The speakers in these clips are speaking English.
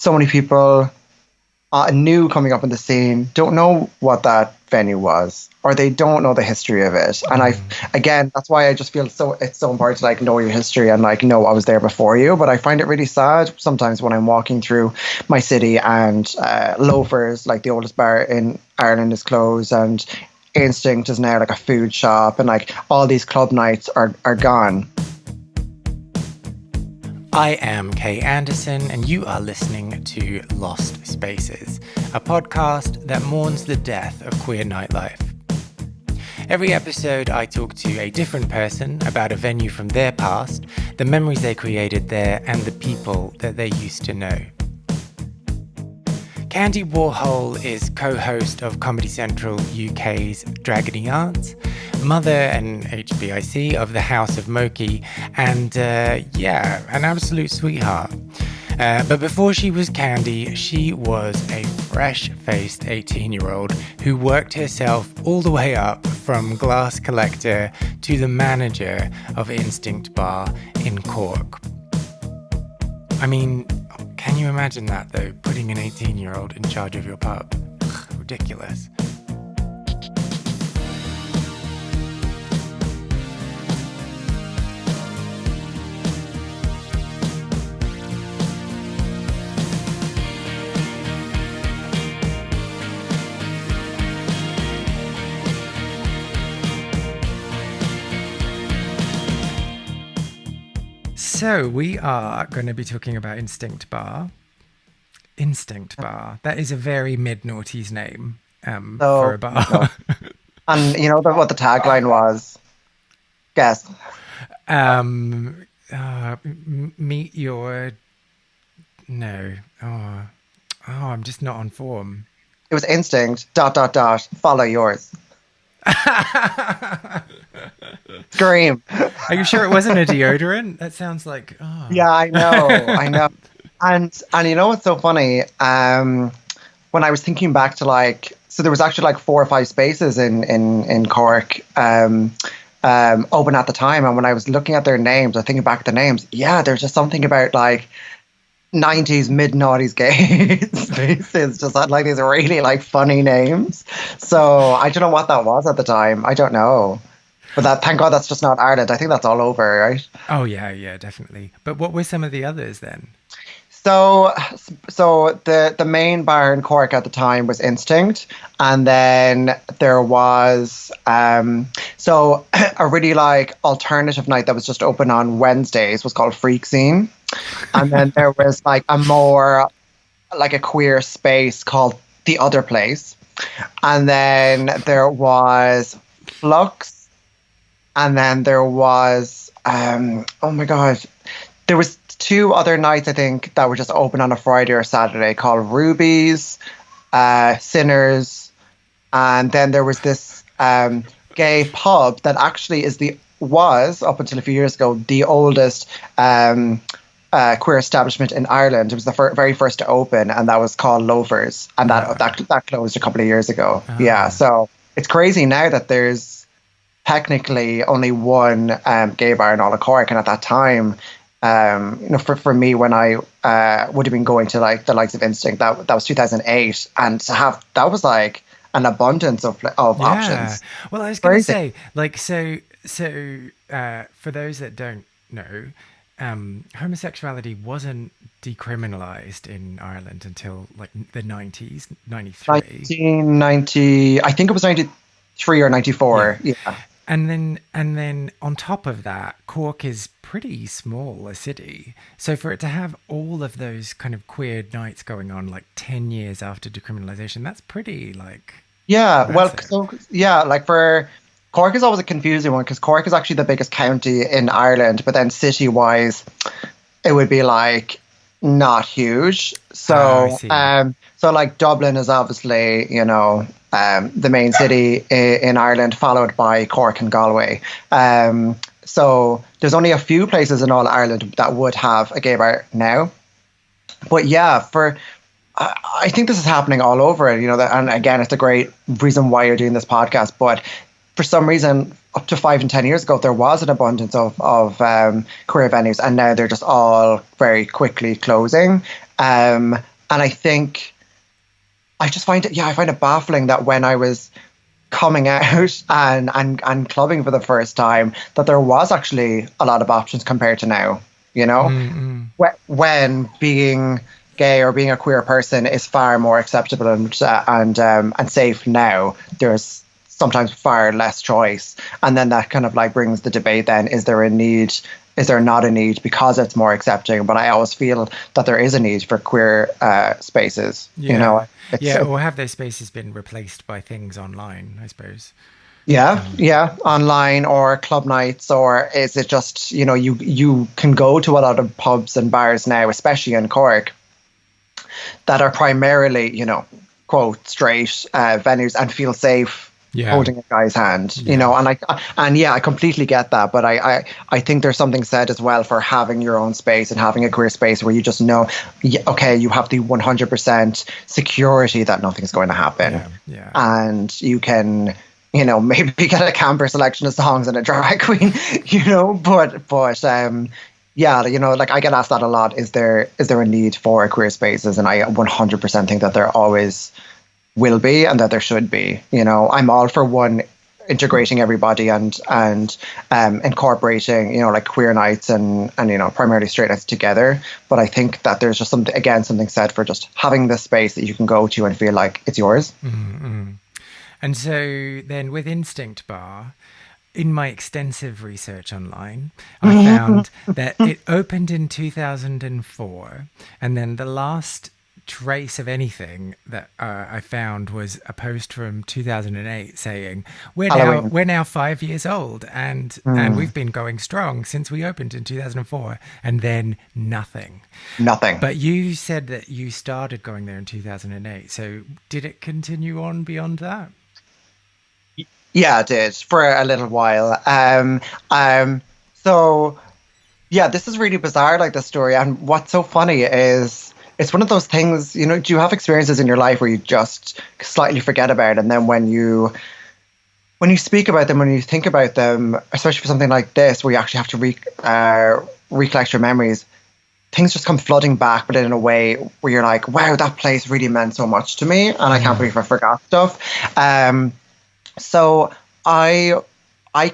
so many people new coming up in the scene don't know what that venue was, or they don't know the history of it. And again, that's why I just feel it's so important to like know your history and like know I was there before you. But I find it really sad sometimes when I'm walking through my city and Loafers, like the oldest bar in Ireland, is closed, and Instinct is now like a food shop, and like all these club nights are gone. I am Kay Anderson, and you are listening to Lost Spaces, a podcast that mourns the death of queer nightlife. Every episode, I talk to a different person about a venue from their past, the memories they created there, and the people that they used to know. Candy Warhol is co-host of Comedy Central UK's Dragony Arts, mother and HBIC of the House of Mockie Ah, and an absolute sweetheart. But before she was Candy, she was a fresh-faced 18-year-old who worked herself all the way up from glass collector to the manager of Instinct Bar in Cork. I mean, can you imagine that though, putting an 18-year-old in charge of your pub? Ugh, ridiculous. So we are going to be talking about Instinct Bar. Instinct Bar. That is a very mid-noughties name for a bar. No. And you know what the tagline was? Guess. Meet your... No. Oh, I'm just not on form. It was Instinct, ... follow yours. Scream. Are you sure it wasn't a deodorant? That sounds like... Oh. Yeah, I know. And you know what's so funny? When I was thinking back to like... So there was actually like 4 or 5 spaces in Cork open at the time. And when I was looking at their names, or thinking back at the names, yeah, there's just something about like 90s, mid-noughties gay spaces just had like these really like funny names. So I don't know what that was at the time. I don't know. But thank God that's just not Ireland. I think that's all over, right? Oh, yeah, definitely. But what were some of the others then? So the main bar in Cork at the time was Instinct. And then there was a really like alternative night that was just open on Wednesdays was called Freak Scene. And then there was like a more like a queer space called The Other Place. And then there was Flux. And then there was, oh my God, there was 2 other nights, I think, that were just open on a Friday or Saturday called Rubies, Sinners. And then there was this gay pub that actually was, up until a few years ago, the oldest queer establishment in Ireland. It was the very first to open, and that was called Loafers. And that closed a couple of years ago. Oh. Yeah, so it's crazy now that there's technically only one gay bar in all of Cork, and at that time, for me, when I would have been going to like the likes of Instinct, that was 2008, and to have that was like an abundance of options. Well, I was going to say, like, so for those that don't know, homosexuality wasn't decriminalized in Ireland until like the 90s, 93. 1990, I think it was 93 or 94. Yeah. And then on top of that, Cork is pretty small a city. So for it to have all of those kind of queer nights going on like 10 years after decriminalization, that's pretty like... Yeah, massive. Like for... Cork is always a confusing one because Cork is actually the biggest county in Ireland, but then city-wise, it would be like not huge. So, so like Dublin is obviously, the main city in Ireland, followed by Cork and Galway. So there's only a few places in all Ireland that would have a gay bar now. But yeah, I think this is happening all over, and again, it's a great reason why you're doing this podcast. But for some reason, up to 5 and 10 years ago, there was an abundance of queer venues, and now they're just all very quickly closing. And I think I just find it, yeah, I find it baffling that when I was coming out and clubbing for the first time, that there was actually a lot of options compared to now, you know? When being gay or being a queer person is far more acceptable and safe now, there's sometimes far less choice. And then that kind of like brings the debate then, is there a need? Is there not a need because it's more accepting? But I always feel that there is a need for queer spaces. Yeah. You know, Or have those spaces been replaced by things online, I suppose? Yeah, online or club nights, or is it just, you know, you can go to a lot of pubs and bars now, especially in Cork, that are primarily, you know, quote, straight venues and feel safe holding a guy's hand, you know, and I completely get that, but I think there's something said as well for having your own space and having a queer space where you just know, okay, you have the 100% security that nothing's going to happen, and you can, you know, maybe get a camper selection of songs and a drag queen, you know, but yeah, you know, like I get asked that a lot. Is there a need for queer spaces? And I 100% think that there always will be and that there should be. You know, I'm all for one, integrating everybody and incorporating, you know, like queer nights and you know, primarily straight nights together. But I think that there's just something said for just having this space that you can go to and feel like it's yours. Mm-hmm. And so then with Instinct Bar, in my extensive research online, I found that it opened in 2004, and then the last trace of anything that I found was a post from 2008 saying we're now 5 years old and we've been going strong since we opened in 2004, and then nothing. But you said that you started going there in 2008, so did it continue on beyond that? Yeah, it did for a little while. So yeah, this is really bizarre, like this story. And what's so funny is it's one of those things, you know, do you have experiences in your life where you just slightly forget about it, and then when you speak about them, when you think about them, especially for something like this, where you actually have to recollect your memories, things just come flooding back, but in a way where you're like, wow, that place really meant so much to me, and I can't believe I forgot stuff. So I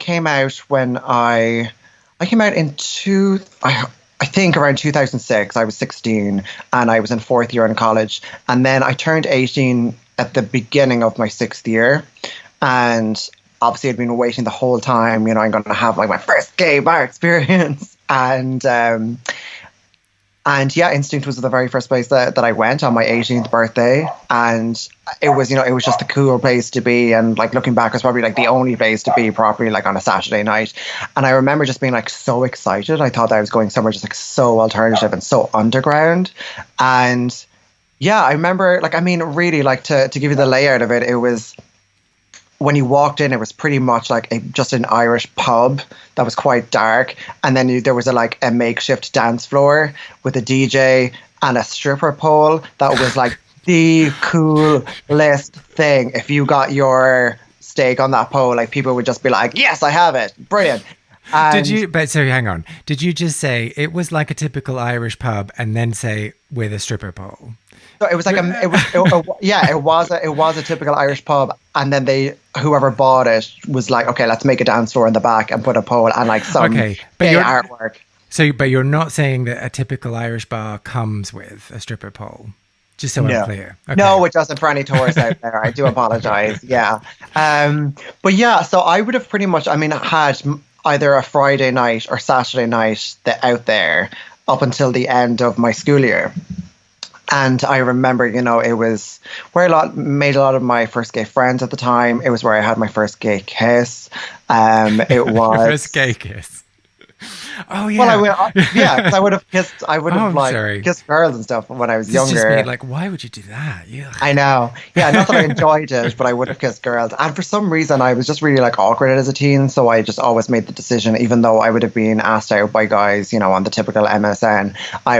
came out when I came out I think around 2006. I was 16 and I was in fourth year in college, and then I turned 18 at the beginning of my sixth year, and obviously I'd been waiting the whole time. You know, I'm going to have like my first gay bar experience, and yeah, Instinct was the very first place that I went on my 18th birthday. And it was, you know, it was just a cool place to be. And like looking back, it was probably like the only place to be properly like on a Saturday night. And I remember just being like so excited. I thought that I was going somewhere just like so alternative and so underground. And yeah, I remember like, I mean, really like to give you the layout of it, it was, when you walked in, it was pretty much like just an Irish pub that was quite dark. And then there was a makeshift dance floor with a DJ and a stripper pole that was like the coolest thing. If you got your steak on that pole, like people would just be like, yes, I have it. Brilliant. Hang on. Did you just say it was like a typical Irish pub and then say with a stripper pole? So it was like it was a typical Irish pub, and then whoever bought it was like, okay, let's make a dance floor in the back and put a pole and like some gay artwork. So, but you're not saying that a typical Irish bar comes with a stripper pole, just so I'm clear. Okay. No, it doesn't, for any tourists out there. I do apologize. Yeah, but yeah, so I would have pretty much, I mean, had either a Friday night or Saturday night out there up until the end of my school year. And I remember, you know, it was where made a lot of my first gay friends at the time. It was where I had my first gay kiss. It was first gay kiss. Oh yeah. Well, because I would have kissed girls and stuff when I was younger. Just me, like, why would you do that? Yeah. I know. Yeah, not that I enjoyed it, but I would have kissed girls. And for some reason, I was just really like awkward as a teen, so I just always made the decision, even though I would have been asked out by guys, you know, on the typical MSN. I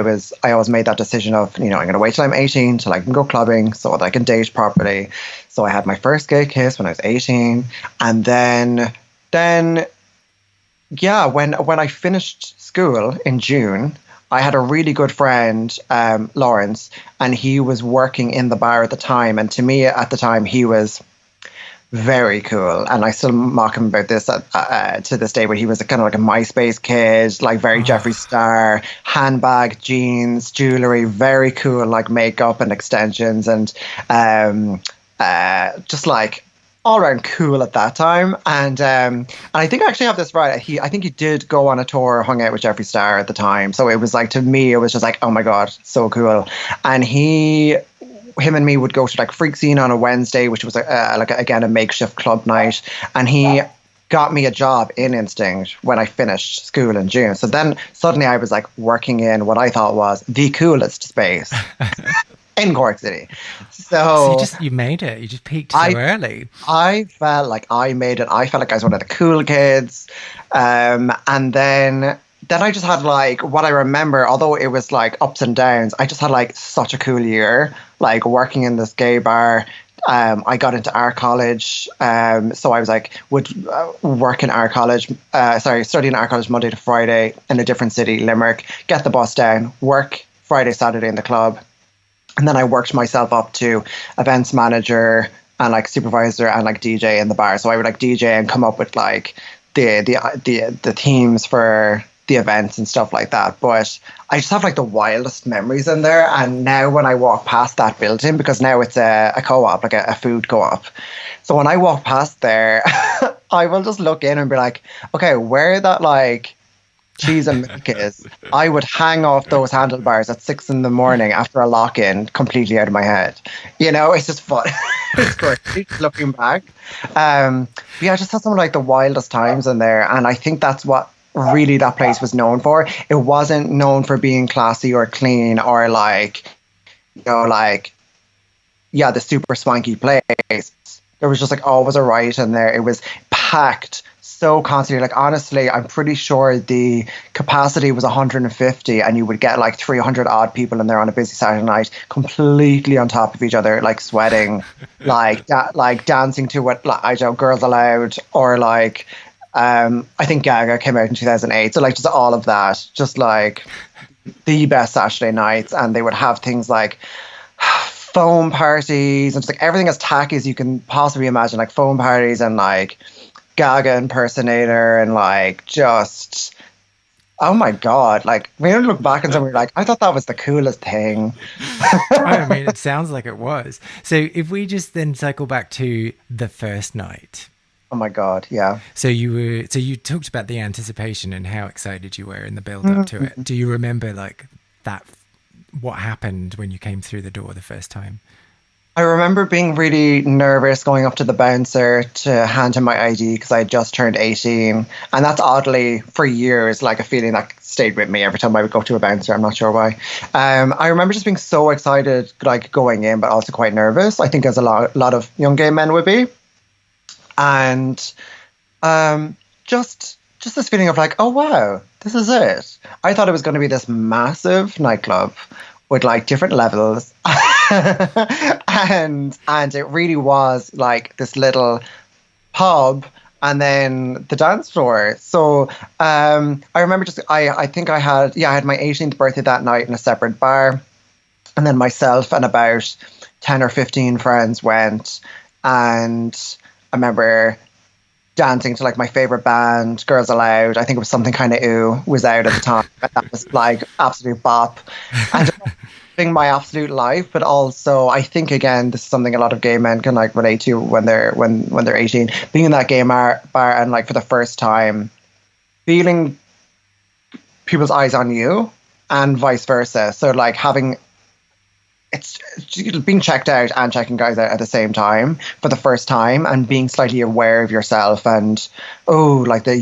always made that decision of, you know, I'm going to wait till I'm 18 till I can go clubbing so that I can date properly. So I had my first gay kiss when I was 18, and then. Yeah, when I finished school in June, I had a really good friend, Lawrence, and he was working in the bar at the time. And to me at the time, he was very cool. And I still mock him about this to this day, but he was kind of like a MySpace kid, like very Jeffree Star, handbag, jeans, jewelry, very cool, like makeup and extensions, and just like all around cool at that time. And I think I actually have this right. I think he did go on a tour, hung out with Jeffree Star at the time. So it was like, to me, it was just like, oh my God, so cool. And him and me would go to like Freak Scene on a Wednesday, which was again a makeshift club night, and he got me a job in Instinct when I finished school in June. So then suddenly I was like working in what I thought was the coolest space in Cork City. So you made it. You just peaked so early. I felt like I made it. I felt like I was one of the cool kids, and then I just had like, what I remember, although it was like ups and downs, I just had like such a cool year, like working in this gay bar. I got into art college, so I was like, would work in art college, study in art college Monday to Friday in a different city, Limerick, get the bus down, work Friday, Saturday in the club. And then I worked myself up to events manager and like supervisor and like DJ in the bar. So I would like DJ and come up with like the themes for the events and stuff like that. But I just have like the wildest memories in there. And now when I walk past that building, because now it's a co-op, like a food co-op. So when I walk past there, I will just look in and be like, okay, where that like cheese and milk is, I would hang off those handlebars at 6 a.m. after a lock-in completely out of my head. You know, it's just fun. It's great looking back. Yeah, I just had some of like the wildest times in there. And I think that's what really that place was known for. It wasn't known for being classy or clean or like, you know, like, yeah, the super swanky place. There was just like always a riot in there. It was packed so constantly. Like, honestly, I'm pretty sure the capacity was 150 and you would get like 300 odd people in there on a busy Saturday night, completely on top of each other, like sweating, like dancing to what, like, I don't know, Girls Aloud, or like, I think Gaga came out in 2008. So like just all of that, just like the best Saturday nights. And they would have things like foam parties and just like everything as tacky as you can possibly imagine, like foam parties and like Gaga impersonator and like just, oh my God, like when you look back and somewhere like, I thought that was the coolest thing. I mean, it sounds like it was. So if we just then cycle back to the first night. Oh my God, yeah. So you talked about the anticipation and how excited you were in the build up to it. Do you remember like that, what happened when you came through the door the first time? I remember being really nervous going up to the bouncer to hand him my ID because I had just turned 18. And that's oddly, for years, like a feeling that stayed with me every time I would go to a bouncer. I'm not sure why. I remember just being so excited, like going in, but also quite nervous. I think as a lot of young gay men would be. And just this feeling of like, oh, wow, this is it. I thought it was going to be this massive nightclub with like different levels. and it really was like this little pub and then the dance floor. So I remember I think I had my 18th birthday that night in a separate bar. And then myself and about 10 or 15 friends went, and I remember dancing to like my favorite band, Girls Aloud. I think it was Something Kind of Ooh was out at the time. That was like absolute bop. And living my absolute life, but also I think again this is something a lot of gay men can like relate to when they're 18. Being in that gay bar and like for the first time feeling people's eyes on you and vice versa. So like it's being checked out and checking guys out at the same time for the first time, and being slightly aware of yourself and like the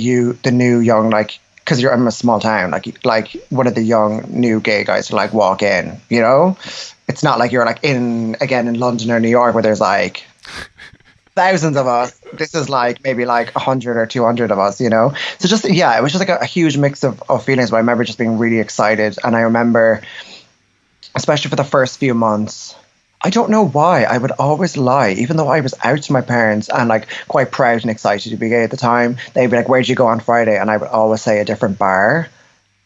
new young, like, because you're in a small town, like one of the young new gay guys to like walk in, you know. It's not like you're like in London or New York where there's like thousands of us. This is like maybe like 100 or 200 of us, you know. So just, yeah, it was just like a huge mix of feelings. But I remember just being really excited, and I remember, especially for the first few months, I don't know why I would always lie, even though I was out to my parents and like quite proud and excited to be gay at the time. They'd be like, "Where'd you go on Friday?" And I would always say a different bar.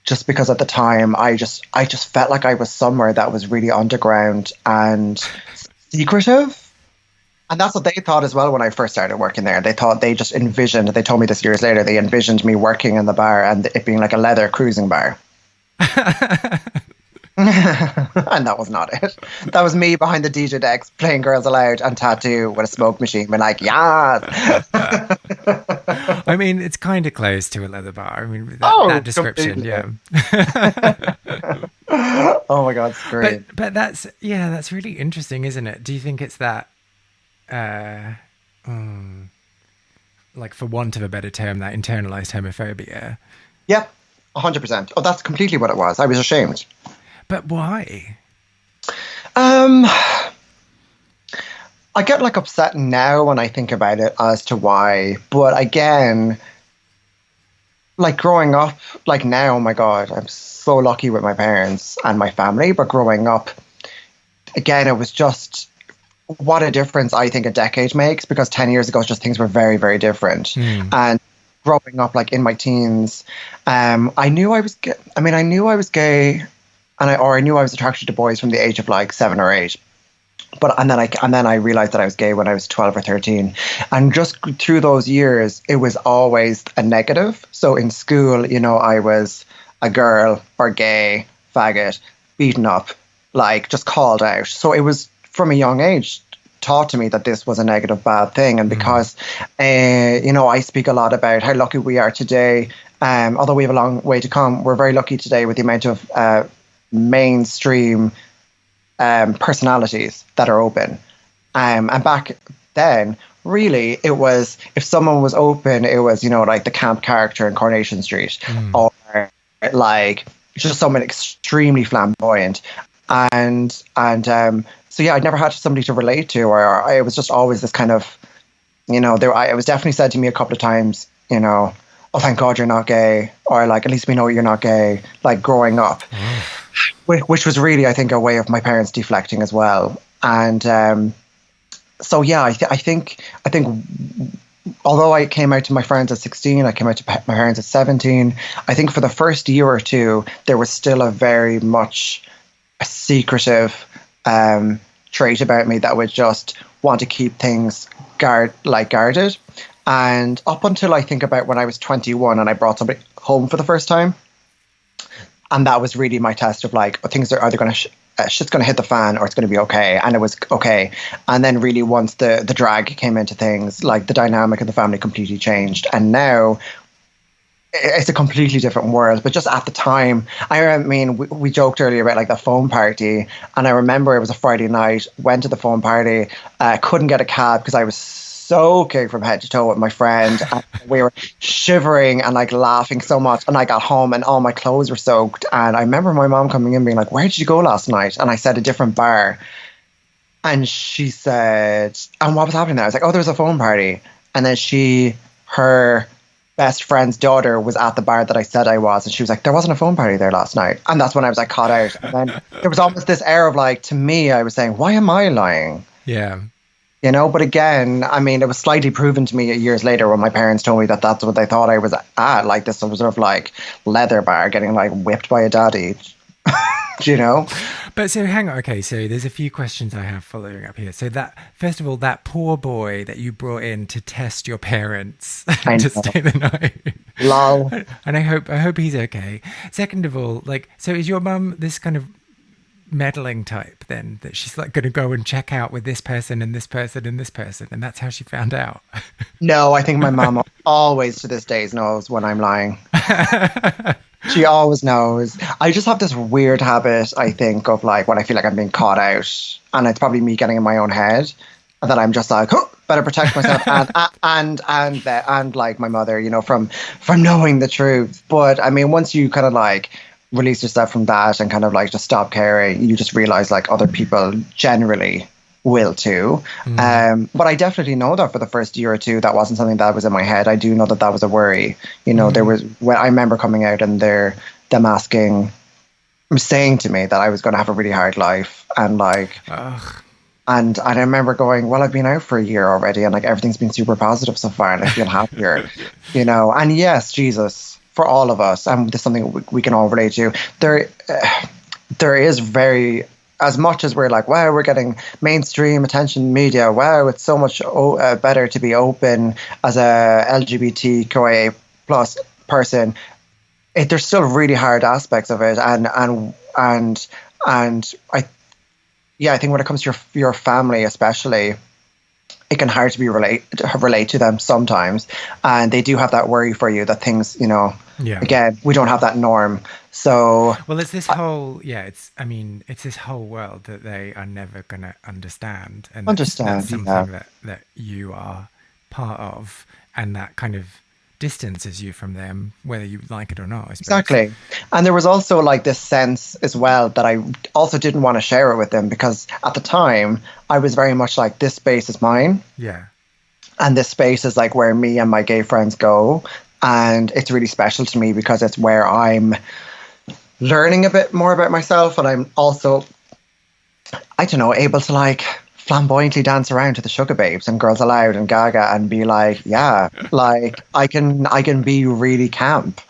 just because at the time I just felt like I was somewhere that was really underground and secretive. And that's what they thought as well when I first started working there. They thought they just envisioned, they told me this years later, they envisioned me working in the bar and it being like a leather cruising bar. And that was not it. That was me behind the DJ decks playing Girls Aloud and Tattoo with a smoke machine. Being like, yeah. I mean, it's kind of close to a leather bar. I mean, that description, completely. yeah. Oh my God, it's great. But that's really interesting, isn't it? Do you think it's that, like, for want of a better term, that internalized homophobia? Yeah, 100%. Oh, that's completely what it was. I was ashamed. But why? I get like upset now when I think about it as to why. But again, like growing up, like now, oh my God, I'm so lucky with my parents and my family. But growing up, again, it was just what a difference I think a decade makes, because 10 years ago, just things were very, very different. And growing up, like in my teens, I knew I was gay. I mean, I knew I was gay. I knew I was attracted to boys from the age of like 7 or 8. And then I realized that I was gay when I was 12 or 13. And just through those years, it was always a negative. So in school, you know, I was a girl or gay, faggot, beaten up, like just called out. So it was from a young age taught to me that this was a negative, bad thing. And because, you know, I speak a lot about how lucky we are today. Although we have a long way to come, we're very lucky today with the amount of mainstream personalities that are open. And back then, really, it was, if someone was open, it was, you know, like the camp character in Coronation Street, or like just someone extremely flamboyant. And so yeah, I'd never had somebody to relate to, or it was just always this kind of, you know, it was definitely said to me a couple of times, you know, oh, thank God you're not gay, or like, at least we know you're not gay, like growing up. Which was really, I think, a way of my parents deflecting as well. And so, yeah, I think, although I came out to my friends at 16, I came out to my parents at 17. I think for the first year or two, there was still a very much a secretive trait about me that would just want to keep things guarded. And up until I think about when I was 21 and I brought somebody home for the first time. And that was really my test of like, things are either going to, shit's going to hit the fan or it's going to be okay. And it was okay. And then really once the drag came into things, like the dynamic of the family completely changed. And now it's a completely different world. But just at the time, I mean, we joked earlier about like the phone party. And I remember it was a Friday night, went to the phone party, couldn't get a cab because I was soaking from head to toe with my friend, and we were shivering and like laughing so much, and I got home and all my clothes were soaked. And I remember my mom coming in being like, where did you go last night? And I said a different bar, and she said, and what was happening there? I was like, oh, there was a phone party. And then her best friend's daughter was at the bar that I said I was, and she was like, there wasn't a phone party there last night. And that's when I was like caught out. And then there was almost this air of like, to me, I was saying, why am I lying? Yeah. You know, but again, I mean, it was slightly proven to me years later when my parents told me that that's what they thought I was at, like this sort of like leather bar getting like whipped by a daddy, you know? But so hang on, okay, so there's a few questions I have following up here. So that, first of all, that poor boy that you brought in to test your parents to stay the night. Lol. And I hope he's okay. Second of all, like, so is your mum this kind of meddling type then, that she's like going to go and check out with this person and this person and this person, and that's how she found out? No, I think my mom always to this day knows when I'm lying. She always knows. I just have this weird habit, I think, of like when I feel like I'm being caught out, and it's probably me getting in my own head, and that I'm just like, oh, better protect myself and like my mother, you know, from knowing the truth. But I mean, once you kind of like release yourself from that and kind of like just stop caring, you just realize like other people generally will too. But I definitely know that for the first year or two, that wasn't something that was in my head. I do know that was a worry. You know, there was, when I remember coming out and them saying to me that I was going to have a really hard life, and like, and I remember going, well, I've been out for a year already, and like everything's been super positive so far, and I feel happier, you know. And yes, Jesus, for all of us, and this is something we can all relate to. There is very, as much as we're like, wow, we're getting mainstream attention media. Wow, it's so much better to be open as a LGBTQIA plus person. There's still really hard aspects of it, and I think when it comes to your family, especially, it can hard to relate to them sometimes, and they do have that worry for you that things, again, we don't have that norm. So well, it's this whole it's this whole world that they are never going to understand, and that's something that you are part of, and that kind of distances you from them, whether you like it or not, I suppose. Exactly. And there was also like this sense as well that I also didn't want to share it with them, because at the time I was very much like, this space is mine. Yeah. And this space is like where me and my gay friends go. And it's really special to me because it's where I'm learning a bit more about myself. And I'm also, I don't know, able to like flamboyantly dance around to the Sugar Babes and Girls Aloud and Gaga and be like, yeah, like I can be really camp,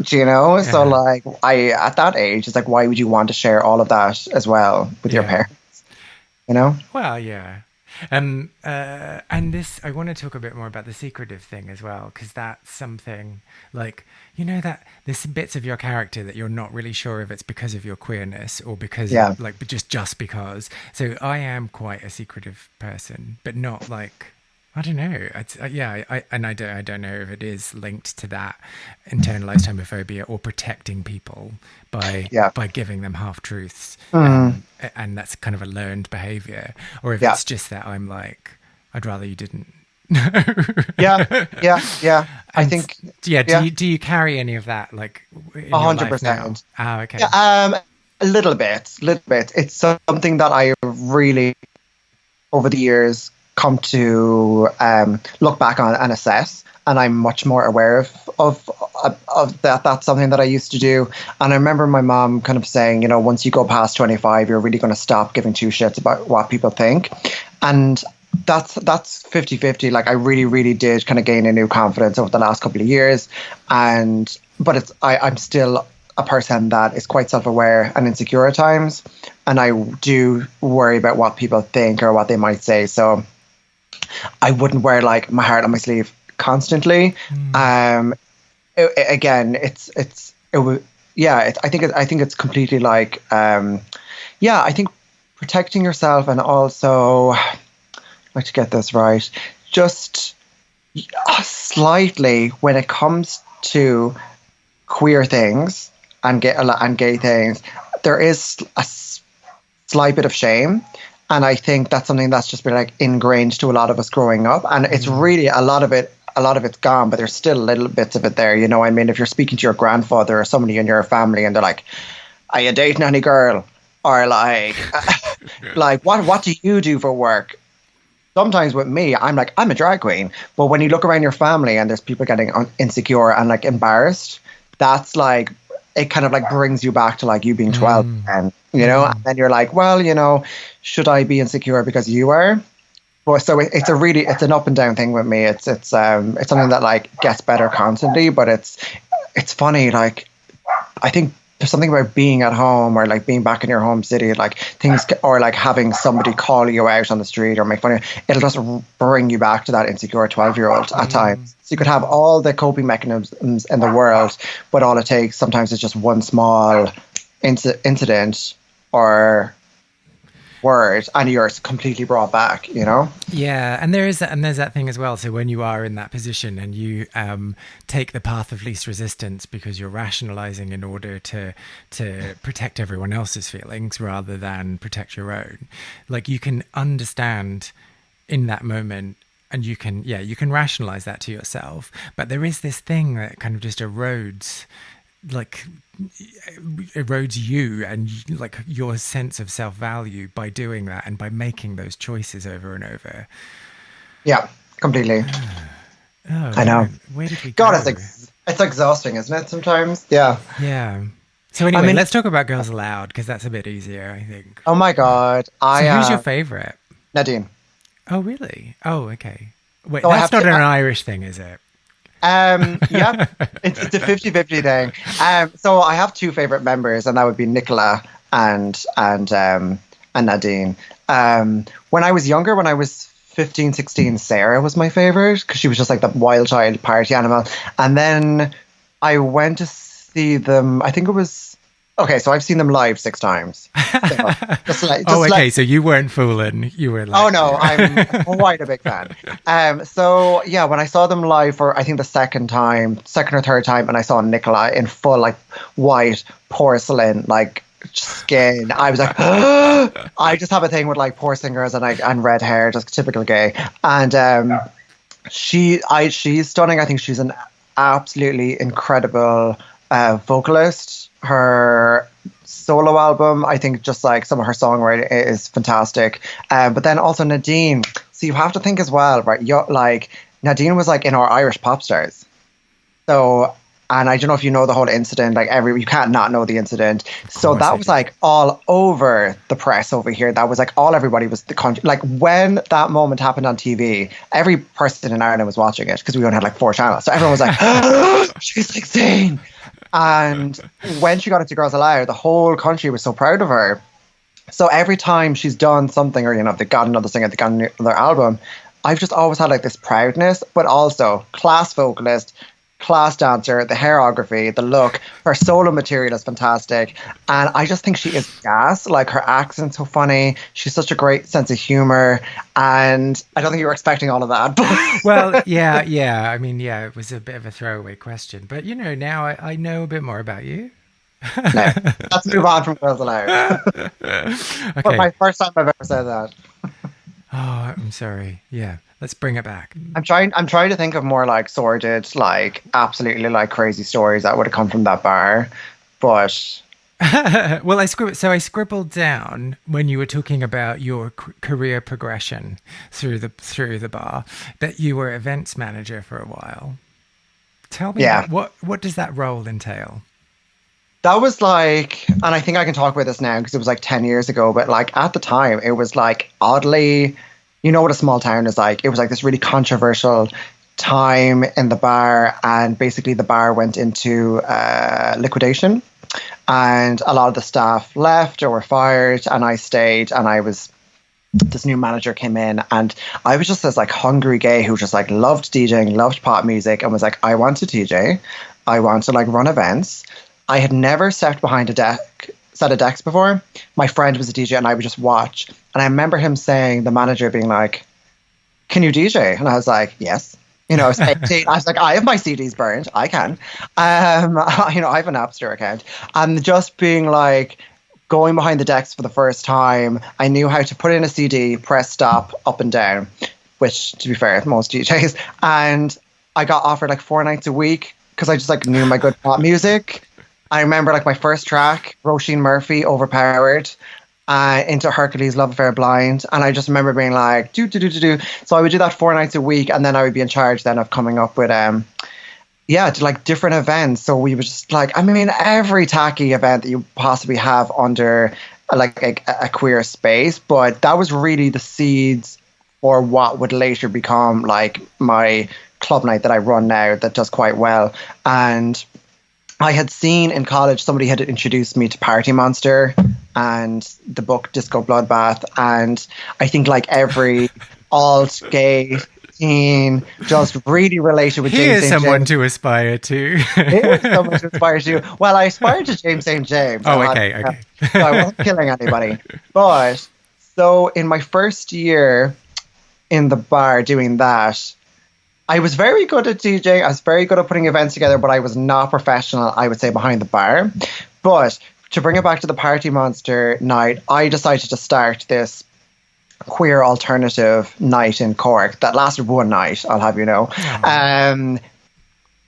Yeah. So like at that age, it's like, why would you want to share all of that as well with your parents? Well, yeah. And this, I want to talk a bit more about the secretive thing as well, because that's something like, that there's bits of your character that you're not really sure if it's because of your queerness or because but just because. So I am quite a secretive person, but not like, I don't know. I don't know if it is linked to that internalized homophobia or protecting people by giving them half truths, and that's kind of a learned behavior, or if it's just that I'm like, I'd rather you didn't. yeah. I think. Yeah. Do you carry any of that, like, 100%? Ah, okay. Yeah. A little bit. It's something that I really, over the years, come to look back on and assess, and I'm much more aware of that. That's something that I used to do. And I remember my mom kind of saying, once you go past 25, you're really going to stop giving two shits about what people think. And that's 50-50. Like, I really, really did kind of gain a new confidence over the last couple of years. But I'm still a person that is quite self-aware and insecure at times. And I do worry about what people think or what they might say. So I wouldn't wear like my heart on my sleeve constantly. I think it's completely like, I think protecting yourself, and also, like, to get this right, just slightly when it comes to queer things and gay things, there is a slight bit of shame. And I think that's something that's just been like ingrained to a lot of us growing up. And it's really a lot of it's gone, but there's still little bits of it there. If you're speaking to your grandfather or somebody in your family and they're like, are you dating any girl? Or like, like, what do you do for work? Sometimes with me, I'm like, I'm a drag queen. But when you look around your family and there's people getting insecure and like embarrassed, that's like, it kind of like brings you back to like you being 12 and and then you're like, well, should I be insecure because you are? But so it's an up and down thing with me. It's something that like gets better constantly, but it's funny. Like, I think there's something about being at home or like being back in your home city, like things, or like having somebody call you out on the street or make fun of you, it'll just bring you back to that insecure 12-year-old at times. So you could have all the coping mechanisms in the world, but all it takes sometimes is just one small incident or word and you're completely brought back, Yeah, and there's that thing as well. So when you are in that position and you take the path of least resistance because you're rationalizing in order to protect everyone else's feelings rather than protect your own, like, you can understand in that moment, and you can rationalize that to yourself, but there is this thing that kind of just erodes you and like your sense of self-value by doing that and by making those choices over and over. Yeah, completely. I know. Where did we go? God, it's exhausting, isn't it, sometimes? Yeah. So anyway, let's talk about Girls Aloud, because that's a bit easier, I think. Oh my God. Who's your favorite? Nadine. Oh, really? Oh, okay. Wait, So that's not an Irish thing, is it? Yeah, it's a 50-50 thing. So I have two favorite members, and that would be Nicola and Nadine. When I was younger, when I was 15, 16, Sarah was my favorite because she was just like the wild child party animal. And then I went to see them. I think it was okay. So I've seen them live 6 times. So Okay. So you weren't fooling. You were like, oh no, I'm quite a big fan. So yeah, when I saw them live for I think the second or third time, and I saw Nicola in full like white porcelain like skin, I was like, I just have a thing with like poor singers and red hair, just typical gay. And she's stunning. I think she's an absolutely incredible vocalist. Her solo album, I think just like some of her songwriting is fantastic. But then also Nadine. So you have to think as well, right? Like Nadine was like in our Irish pop stars. So, and I don't know if you know the whole incident, like you can't not know the incident. So that was like all over the press over here. That was like everybody was the country. Like when that moment happened on TV, every person in Ireland was watching it because we only had like 4 channels. So everyone was like, she's 16. And when she got into Girls Aloud, the whole country was so proud of her. So every time she's done something, or they got another singer, they got another album, I've just always had like this proudness, but also class vocalist, class dancer, the hairography, the look, her solo material is fantastic. And I just think she is gas. Like her accent's so funny. She's such a great sense of humor. And I don't think you were expecting all of that. Well, yeah. I mean, yeah, it was a bit of a throwaway question. But, now I know a bit more about you. No, let's move on from Girls Aloud. Okay. But my first time I've ever said that. Oh, I'm sorry. Yeah. Let's bring it back. I'm trying to think of more like sordid, like absolutely like crazy stories that would have come from that bar. But well, I scribbled down when you were talking about your career progression through the bar that you were events manager for a while. Tell me, what does that role entail? That was like, and I think I can talk about this now because it was like 10 years ago, but like at the time it was like oddly, you know what a small town is like. It was like this really controversial time in the bar, and basically the bar went into liquidation, and a lot of the staff left or were fired, and I stayed, and this new manager came in, and I was just this like hungry gay who just like loved DJing, loved pop music, and was like, I want to DJ, I want to like run events. I had never stepped behind a set of decks before. My friend was a DJ and I would just watch. And I remember him saying, the manager being like, can you DJ? And I was like, yes. I was 18. I was like, I have my CDs burned. I can. I have an Napster account. And just being like, going behind the decks for the first time, I knew how to put in a CD, press stop, up and down, which, to be fair, most DJs. And I got offered like 4 nights a week because I just like knew my good pop music. I remember like my first track, Roisin Murphy, Overpowered, into Hercules, Love Affair, Blind. And I just remember being like, do. So I would do that 4 nights a week. And then I would be in charge then of coming up with, to like different events. So we would just like, I mean, every tacky event that you possibly have under like a queer space. But that was really the seeds for what would later become like my club night that I run now that does quite well. And I had seen in college, somebody had introduced me to Party Monster and the book Disco Bloodbath. And I think like every alt gay teen just really related with James St. James. Someone to aspire to. Here's someone to aspire to. Well, I aspired to James St. James. Oh, okay. So I wasn't killing anybody. But so in my first year in the bar doing that, I was very good at DJing. I was very good at putting events together, but I was not professional, I would say, behind the bar. But to bring it back to the Party Monster night, I decided to start this queer alternative night in Cork that lasted 1 night, I'll have you know.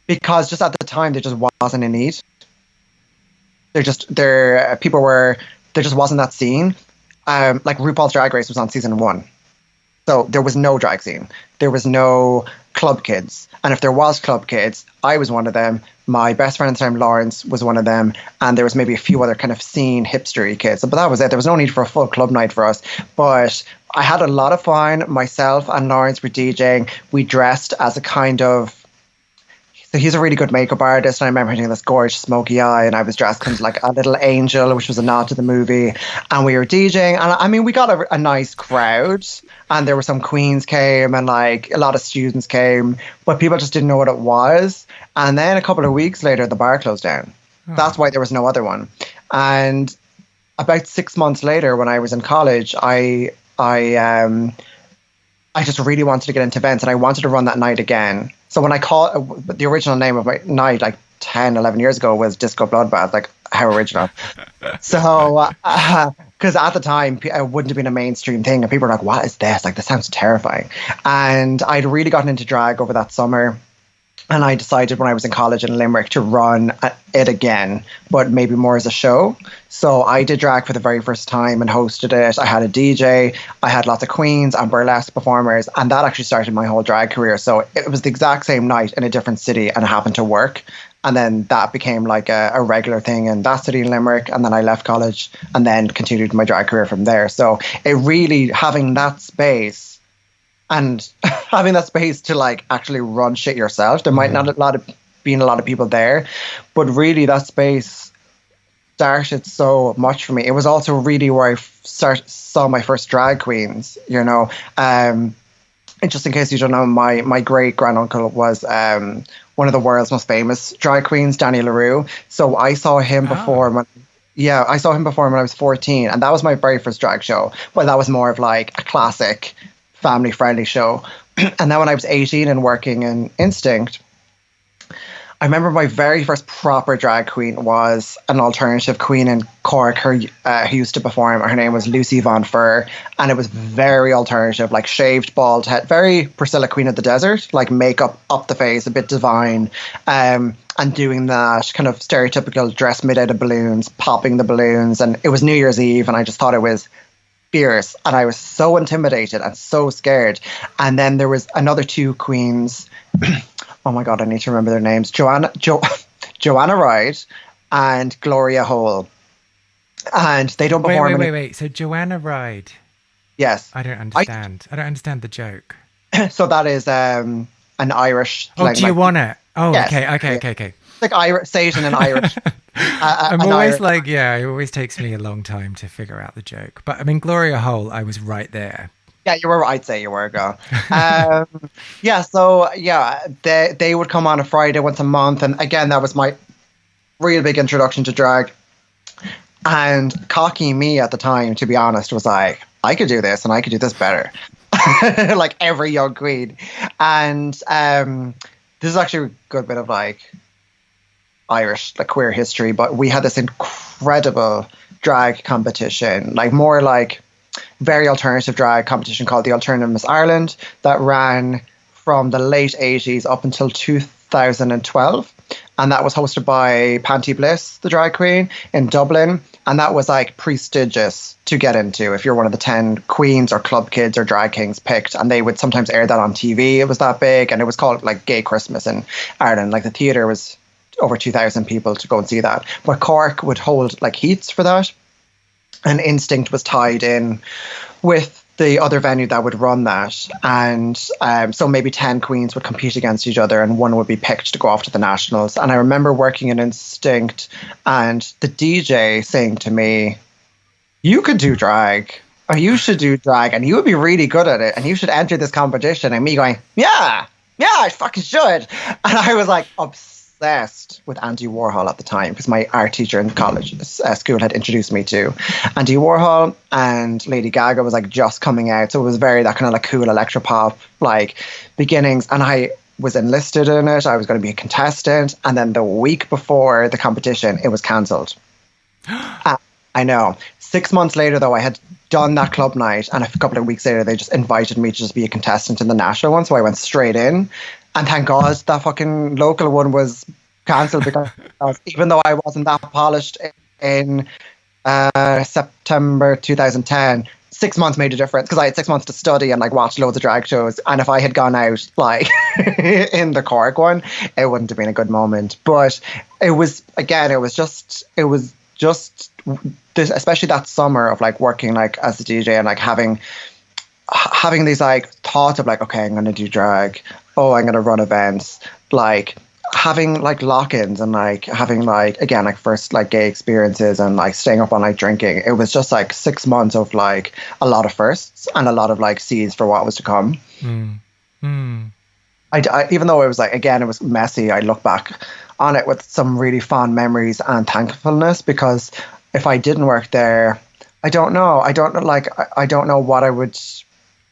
Because just at the time, there just wasn't a need. There just wasn't that scene. Like RuPaul's Drag Race was on season 1. So there was no drag scene. There was no club kids. And if there was club kids, I was one of them. My best friend at the time, Lawrence, was one of them. And there was maybe a few other kind of scene hipstery kids. But that was it. There was no need for a full club night for us. But I had a lot of fun. Myself and Lawrence were DJing. We dressed as a kind of So he's a really good makeup artist, and I remember hitting this gorgeous smoky eye, and I was dressed kind of like a little angel, which was a nod to the movie. And we were DJing, and I mean, we got a nice crowd, and there were some queens came, and like a lot of students came, but people just didn't know what it was. And then a couple of weeks later, the bar closed down. Oh. That's why there was no other one. And about 6 months later, when I was in college, I just really wanted to get into events, and I wanted to run that night again. So when I called, the original name of my night, like 10, 11 years ago, was Disco Bloodbath. Like, how original. So, because at the time, it wouldn't have been a mainstream thing. And people were like, what is this? Like, this sounds terrifying. And I'd really gotten into drag over that summer. And I decided when I was in college in Limerick to run it again, but maybe more as a show. So I did drag for the very first time and hosted it. I had a DJ, I had lots of queens and burlesque performers, and that actually started my whole drag career. So it was the exact same night in a different city, and it happened to work. And then that became like a regular thing in that city in Limerick. And then I left college and then continued my drag career from there. So it really, having that space and having that space to like actually run shit yourself. There might not been a lot of people there, but really that space started so much for me. It was also really where I saw my first drag queens, you know. And just in case you don't know, my great granduncle was one of the world's most famous drag queens, Danny LaRue. So I saw him before I saw him before when I was 14, and that was my very first drag show. Well, that was more of like a classic family-friendly show. And then when I was 18 and working in Instinct, I remember my very first proper drag queen was an alternative queen in Cork who used to perform. Her name was Lucy Von Fur, and it was very alternative, like shaved bald head, very Priscilla Queen of the Desert, like makeup up the face, a bit divine, and doing that kind of stereotypical dress made out of balloons, popping the balloons. And it was New Year's Eve, and I just thought it was fierce, and I was so intimidated and so scared. And then there was another two queens. Oh my god, I need to remember their names. Joanna Ride and Gloria Hole. And they don't perform. Wait. So Joanna Ride. Yes. I don't understand. I don't understand the joke. So that is an Irish. Oh, Joanna. Oh, yes. Okay. Like Irish, Satan and Irish. I'm always like, it always takes me a long time to figure out the joke. But I mean, Gloria Hole, I was right there. Yeah, you were. I'd say you were, girl. They would come on a Friday once a month, and again, that was my real big introduction to drag. And cocky me at the time, to be honest, was like, I could do this, and I could do this better, like every young queen. And this is actually a good bit of like Irish like queer history, but we had this incredible drag competition, like more like very alternative drag competition called the Alternative Miss Ireland, that ran from the late 80s up until 2012, and that was hosted by Panty Bliss, the drag queen, in Dublin. And that was like prestigious to get into if you're one of the 10 queens or club kids or drag kings picked, and they would sometimes air that on TV. It was that big, and it was called like Gay Christmas in Ireland. Like the theatre was over 2,000 people to go and see that. But Cork would hold like heats for that, and Instinct was tied in with the other venue that would run that. And so maybe 10 queens would compete against each other, and one would be picked to go off to the nationals. And I remember working in Instinct and the DJ saying to me, you could do drag, or you should do drag, and you would be really good at it, and you should enter this competition. And me going, yeah, I fucking should. And I was like obsessed with Andy Warhol at the time, because my art teacher in college school had introduced me to Andy Warhol, and Lady Gaga was like just coming out, so it was very that kind of like cool electropop like beginnings. And I was enlisted in it. I was going to be a contestant, and then the week before the competition it was cancelled. I know. 6 months later though, I had done that club night, and a couple of weeks later they just invited me to just be a contestant in the national one, so I went straight in. And thank God that fucking local one was cancelled, because even though I wasn't that polished in September 2010, 6 months made a difference, because I had 6 months to study and like watch loads of drag shows. And if I had gone out like in the Cork one, it wouldn't have been a good moment. But it was just this, especially that summer of like working like as a DJ and like having these like thoughts of like, okay, I'm going to do drag. Oh, I'm going to run events. Like, having like lock-ins and like having like again like first like gay experiences and like staying up all night drinking, it was just like 6 months of like a lot of firsts and a lot of like seeds for what was to come. Even though it was like, again, it was messy, I look back on it with some really fond memories and thankfulness, because if I didn't work there, I don't know what I would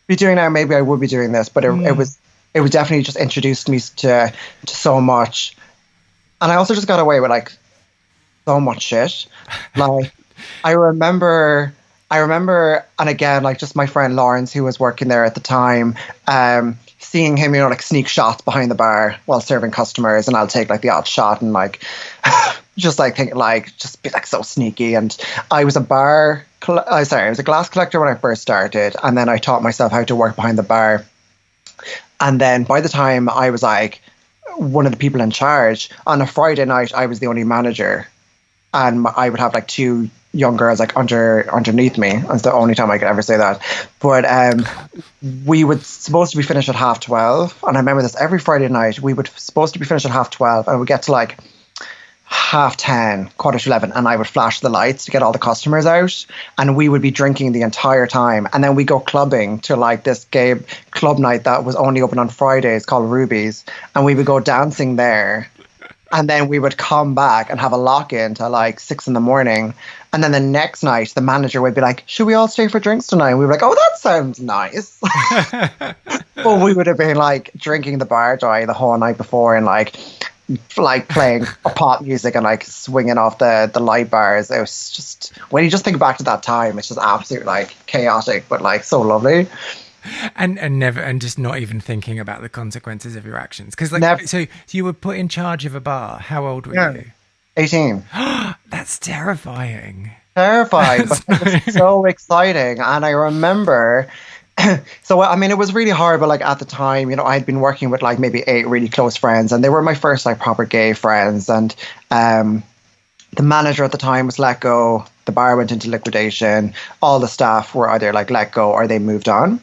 be doing now. Maybe I would be doing this, but it was definitely just introduced me to so much. And I also just got away with like so much shit. Like I remember, and again, like just my friend Lawrence, who was working there at the time, seeing him, like sneak shots behind the bar while serving customers, and I'll take like the odd shot and like just like think like just be like so sneaky. And I was a I was a glass collector when I first started, and then I taught myself how to work behind the bar. And then by the time I was like one of the people in charge, on a Friday night, I was the only manager, and I would have like two young girls like underneath me. That's the only time I could ever say that. But we would supposed to be finished at 12:30, and I remember this every Friday night. We would supposed to be finished at 12:30, and we get to like 10:30, 11:15, and I would flash the lights to get all the customers out, and we would be drinking the entire time. And then we go clubbing to like this gay club night that was only open on Fridays called Ruby's, and we would go dancing there. And then we would come back and have a lock-in till like 6 a.m. And then the next night, the manager would be like, "Should we all stay for drinks tonight?" And we were like, "Oh, that sounds nice." But we would have been like drinking the bar dry the whole night before, and like playing pop music and like swinging off the light bars. It was just, when you just think back to that time, it's just absolutely like chaotic, but like so lovely. And just not even thinking about the consequences of your actions, because like Never. So you were put in charge of a bar. How old were you? 18. That's terrifying. Terrifying, but it was so exciting. And I remember, so I mean, it was really hard, but like at the time, I'd been working with like maybe 8 really close friends, and they were my first like proper gay friends. And the manager at the time was let go. The bar went into liquidation. All the staff were either like let go or they moved on.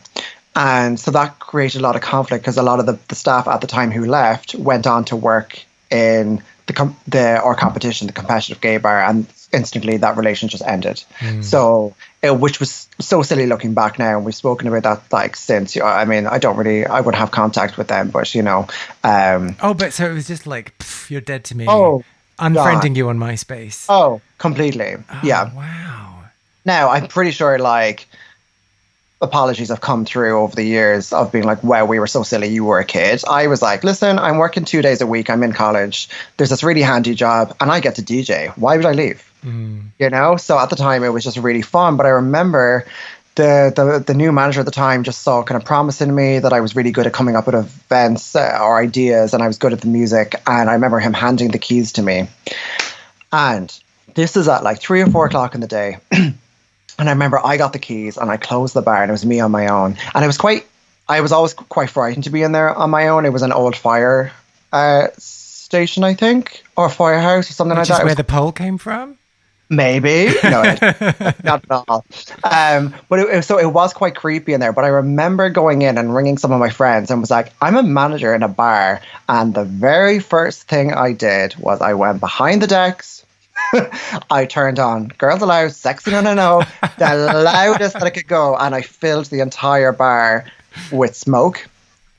And so that created a lot of conflict, because a lot of the staff at the time who left went on to work in our competition, the competitive gay bar, and instantly that relation just ended. So, which was so silly looking back now, and we've spoken about that like since. I mean, I wouldn't have contact with them, but but so it was just like, you're dead to me. Oh, unfriending you on MySpace. Oh, completely. Yeah. Wow. Now, I'm pretty sure like apologies have come through over the years of being like, wow, we were so silly, you were a kid. I was like, listen, I'm working 2 days a week, I'm in college, there's this really handy job, and I get to DJ. Why would I leave? So at the time it was just really fun. But I remember the new manager at the time just saw kind of promise in me, that I was really good at coming up with events or ideas, and I was good at the music. And I remember him handing the keys to me, and this is at like 3 or 4 o'clock in the day. And I remember I got the keys and I closed the bar, and it was me on my own. And I was always quite frightened to be in there on my own. It was an old fire station, I think, or firehouse or something like that. Which is where the pole came from? Maybe. No, not at all. But it was quite creepy in there. But I remember going in and ringing some of my friends and was like, I'm a manager in a bar. And the very first thing I did was I went behind the decks. I turned on Girls Aloud, Sexy No No No, the loudest that I could go. And I filled the entire bar with smoke.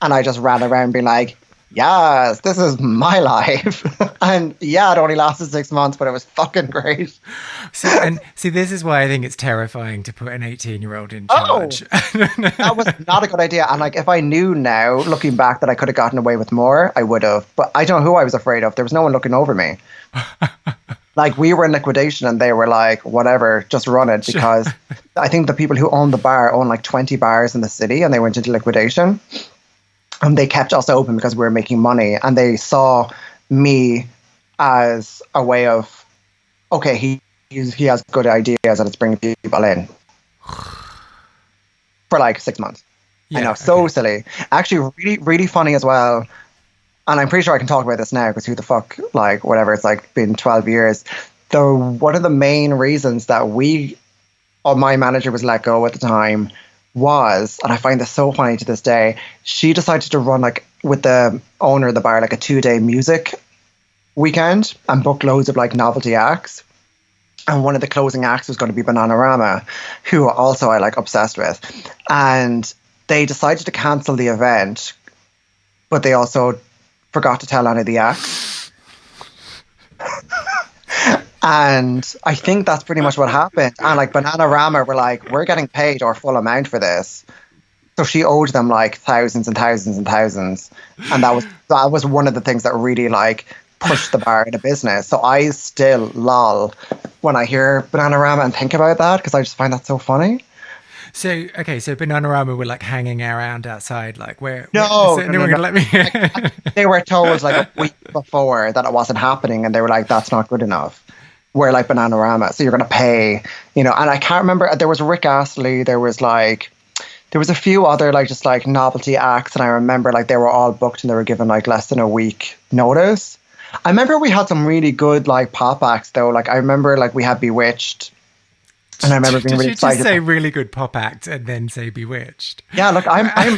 And I just ran around being like, yes, this is my life. And yeah, it only lasted 6 months, but it was fucking great. See, this is why I think it's terrifying to put an 18-year-old in charge. That was not a good idea. And like, if I knew now, looking back, that I could have gotten away with more, I would have. But I don't know who I was afraid of. There was no one looking over me. Like, we were in liquidation and they were like, whatever, just run it. Because I think the people who owned the bar own like 20 bars in the city, and they went into liquidation. And they kept us open because we were making money, and they saw me as a way of, okay, he has good ideas and it's bringing people in for like 6 months. I know, so silly. Actually, really, really funny as well. And I'm pretty sure I can talk about this now, because who the fuck, like, whatever, it's like been 12 years. So one of the main reasons that my manager was let go at the time was, and I find this so funny to this day, she decided to run like with the owner of the bar like a 2-day music weekend and booked loads of like novelty acts. And one of the closing acts was going to be Bananarama, who also I like obsessed with. And they decided to cancel the event, but they also forgot to tell any of the acts. And I think that's pretty much what happened. And like Bananarama were like, we're getting paid our full amount for this. So she owed them like thousands and thousands and thousands. And that was one of the things that really like pushed the bar into business. So I still lol when I hear Bananarama and think about that, because I just find that so funny. So, okay, so Bananarama were like hanging around outside, like where? No. Let me. They were told like a week before that it wasn't happening, and they were like, "That's not good enough." We're like Bananarama, so you're going to pay, And I can't remember. There was Rick Astley. There was a few other like just like novelty acts, and I remember like they were all booked and they were given like less than a week notice. I remember we had some really good like pop acts though. Like I remember like we had Bewitched. And I remember being really excited. Did you just say really good pop act and then say Bewitched? Yeah, look, I'm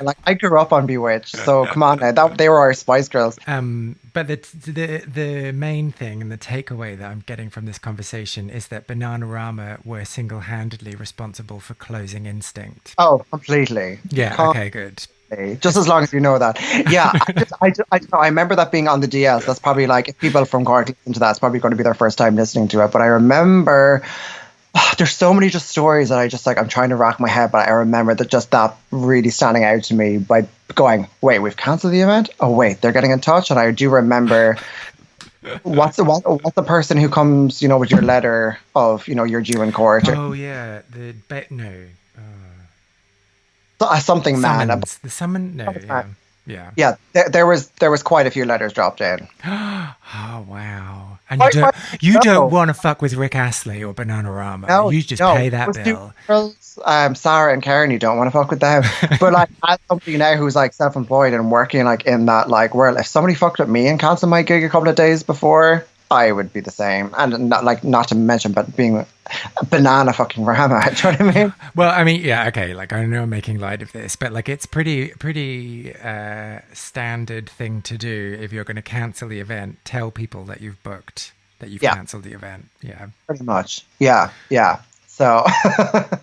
like I grew up on Bewitched, so come on now. They were our Spice Girls. But the main thing and the takeaway that I'm getting from this conversation is that Bananarama were single-handedly responsible for closing Instinct. Oh, completely. Yeah. Okay. Good. Just as long as you know that. Yeah, I remember that being on the DS. That's probably like if people from Cork listen to that, it's probably going to be their first time listening to it. But I remember. There's so many just stories that I just like I'm trying to rack my head, but I remember that really standing out to me by going, wait, we've cancelled the event? Oh wait, they're getting in touch. And I do remember what's the person who comes, with your letter of, you're due in court. Oh yeah, something summons. man. The summon? No, yeah. Yeah, there was quite a few letters dropped in. Oh wow! And you don't want to fuck with Rick Astley or Bananarama. No, you just pay that bill. Girls, Sarah and Karen, you don't want to fuck with them. But like, as somebody now who's like self-employed and working like in that like world, if somebody fucked with me and cancelled my gig a couple of days before, I would be the same. And not to mention, but being a banana fucking Rama. Do you know what I mean? Well, I mean, yeah, okay. Like, I know I'm making light of this, but like, it's pretty standard thing to do if you're going to cancel the event. Tell people that you've booked, that you've cancelled the event. Yeah, pretty much. Yeah. So,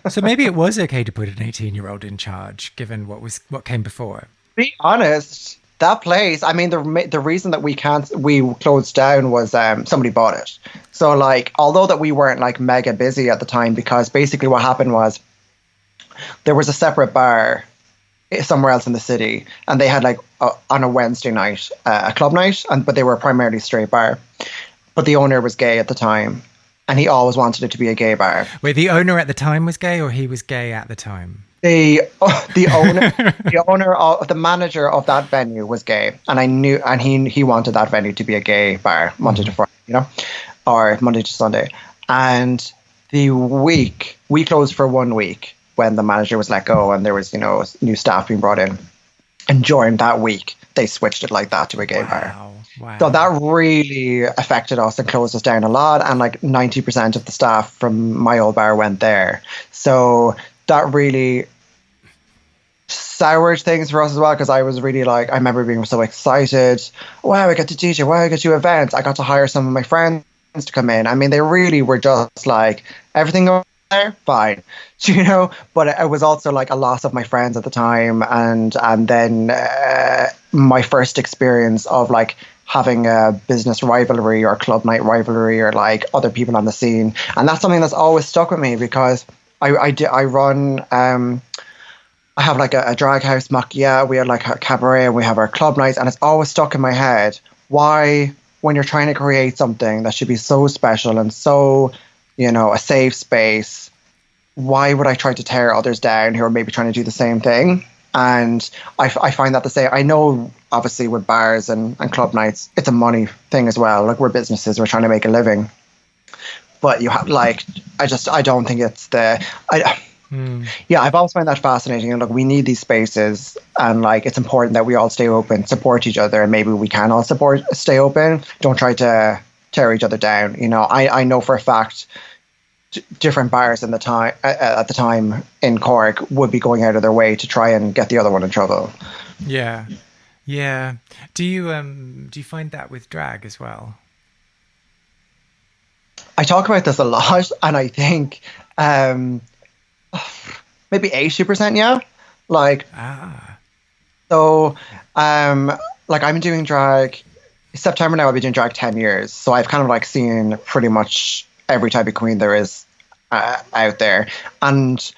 so maybe it was okay to put an 18-year-old in charge, given what came before. To be honest. That place, I mean, the reason that we closed down was somebody bought it. So, like, although that we weren't like mega busy at the time, because basically what happened was there was a separate bar somewhere else in the city, and they had like on a Wednesday night a club night, but they were primarily straight bar. But the owner was gay at the time, and he always wanted it to be a gay bar. Wait, the owner at the time was gay, or he was gay at the time? The manager of that venue was gay, and I knew, and he wanted that venue to be a gay bar Monday to Friday, or Monday to Sunday. And we closed for 1 week when the manager was let go, and there was new staff being brought in. And during that week, they switched it like that to a gay bar. Wow. So that really affected us and closed us down a lot. And like 90% of the staff from my old bar went there. So that really soured things for us as well, because I was really like, I remember being so excited. Wow, I get to DJ. Wow, I get to events. I got to hire some of my friends to come in. I mean, they really were just like, everything going there, fine. But it was also like a loss of my friends at the time. And then my first experience of like having a business rivalry or club night rivalry or like other people on the scene. And that's something that's always stuck with me, because I run, I have like a drag house, Mockie Ah. We had like a cabaret, and we have our club nights, and it's always stuck in my head. Why, when you're trying to create something that should be so special and so, a safe space, why would I try to tear others down who are maybe trying to do the same thing? And I find that the same. I know, obviously, with bars and club nights, it's a money thing as well. Like, we're businesses, we're trying to make a living. But you have I don't think it's yeah, I've always found that fascinating. And look, we need these spaces, and like it's important that we all stay open, support each other, and maybe we can all stay open. Don't try to tear each other down. I know for a fact different bars at the time in Cork would be going out of their way to try and get the other one in trouble. Yeah. Yeah. Do you find that with drag as well? I talk about this a lot, and I think um, maybe 80%, yeah. Like, Ah. so, um, like I'm doing drag September now. I'll be doing drag 10 years, so I've kind of like seen pretty much every type of queen there is out there. And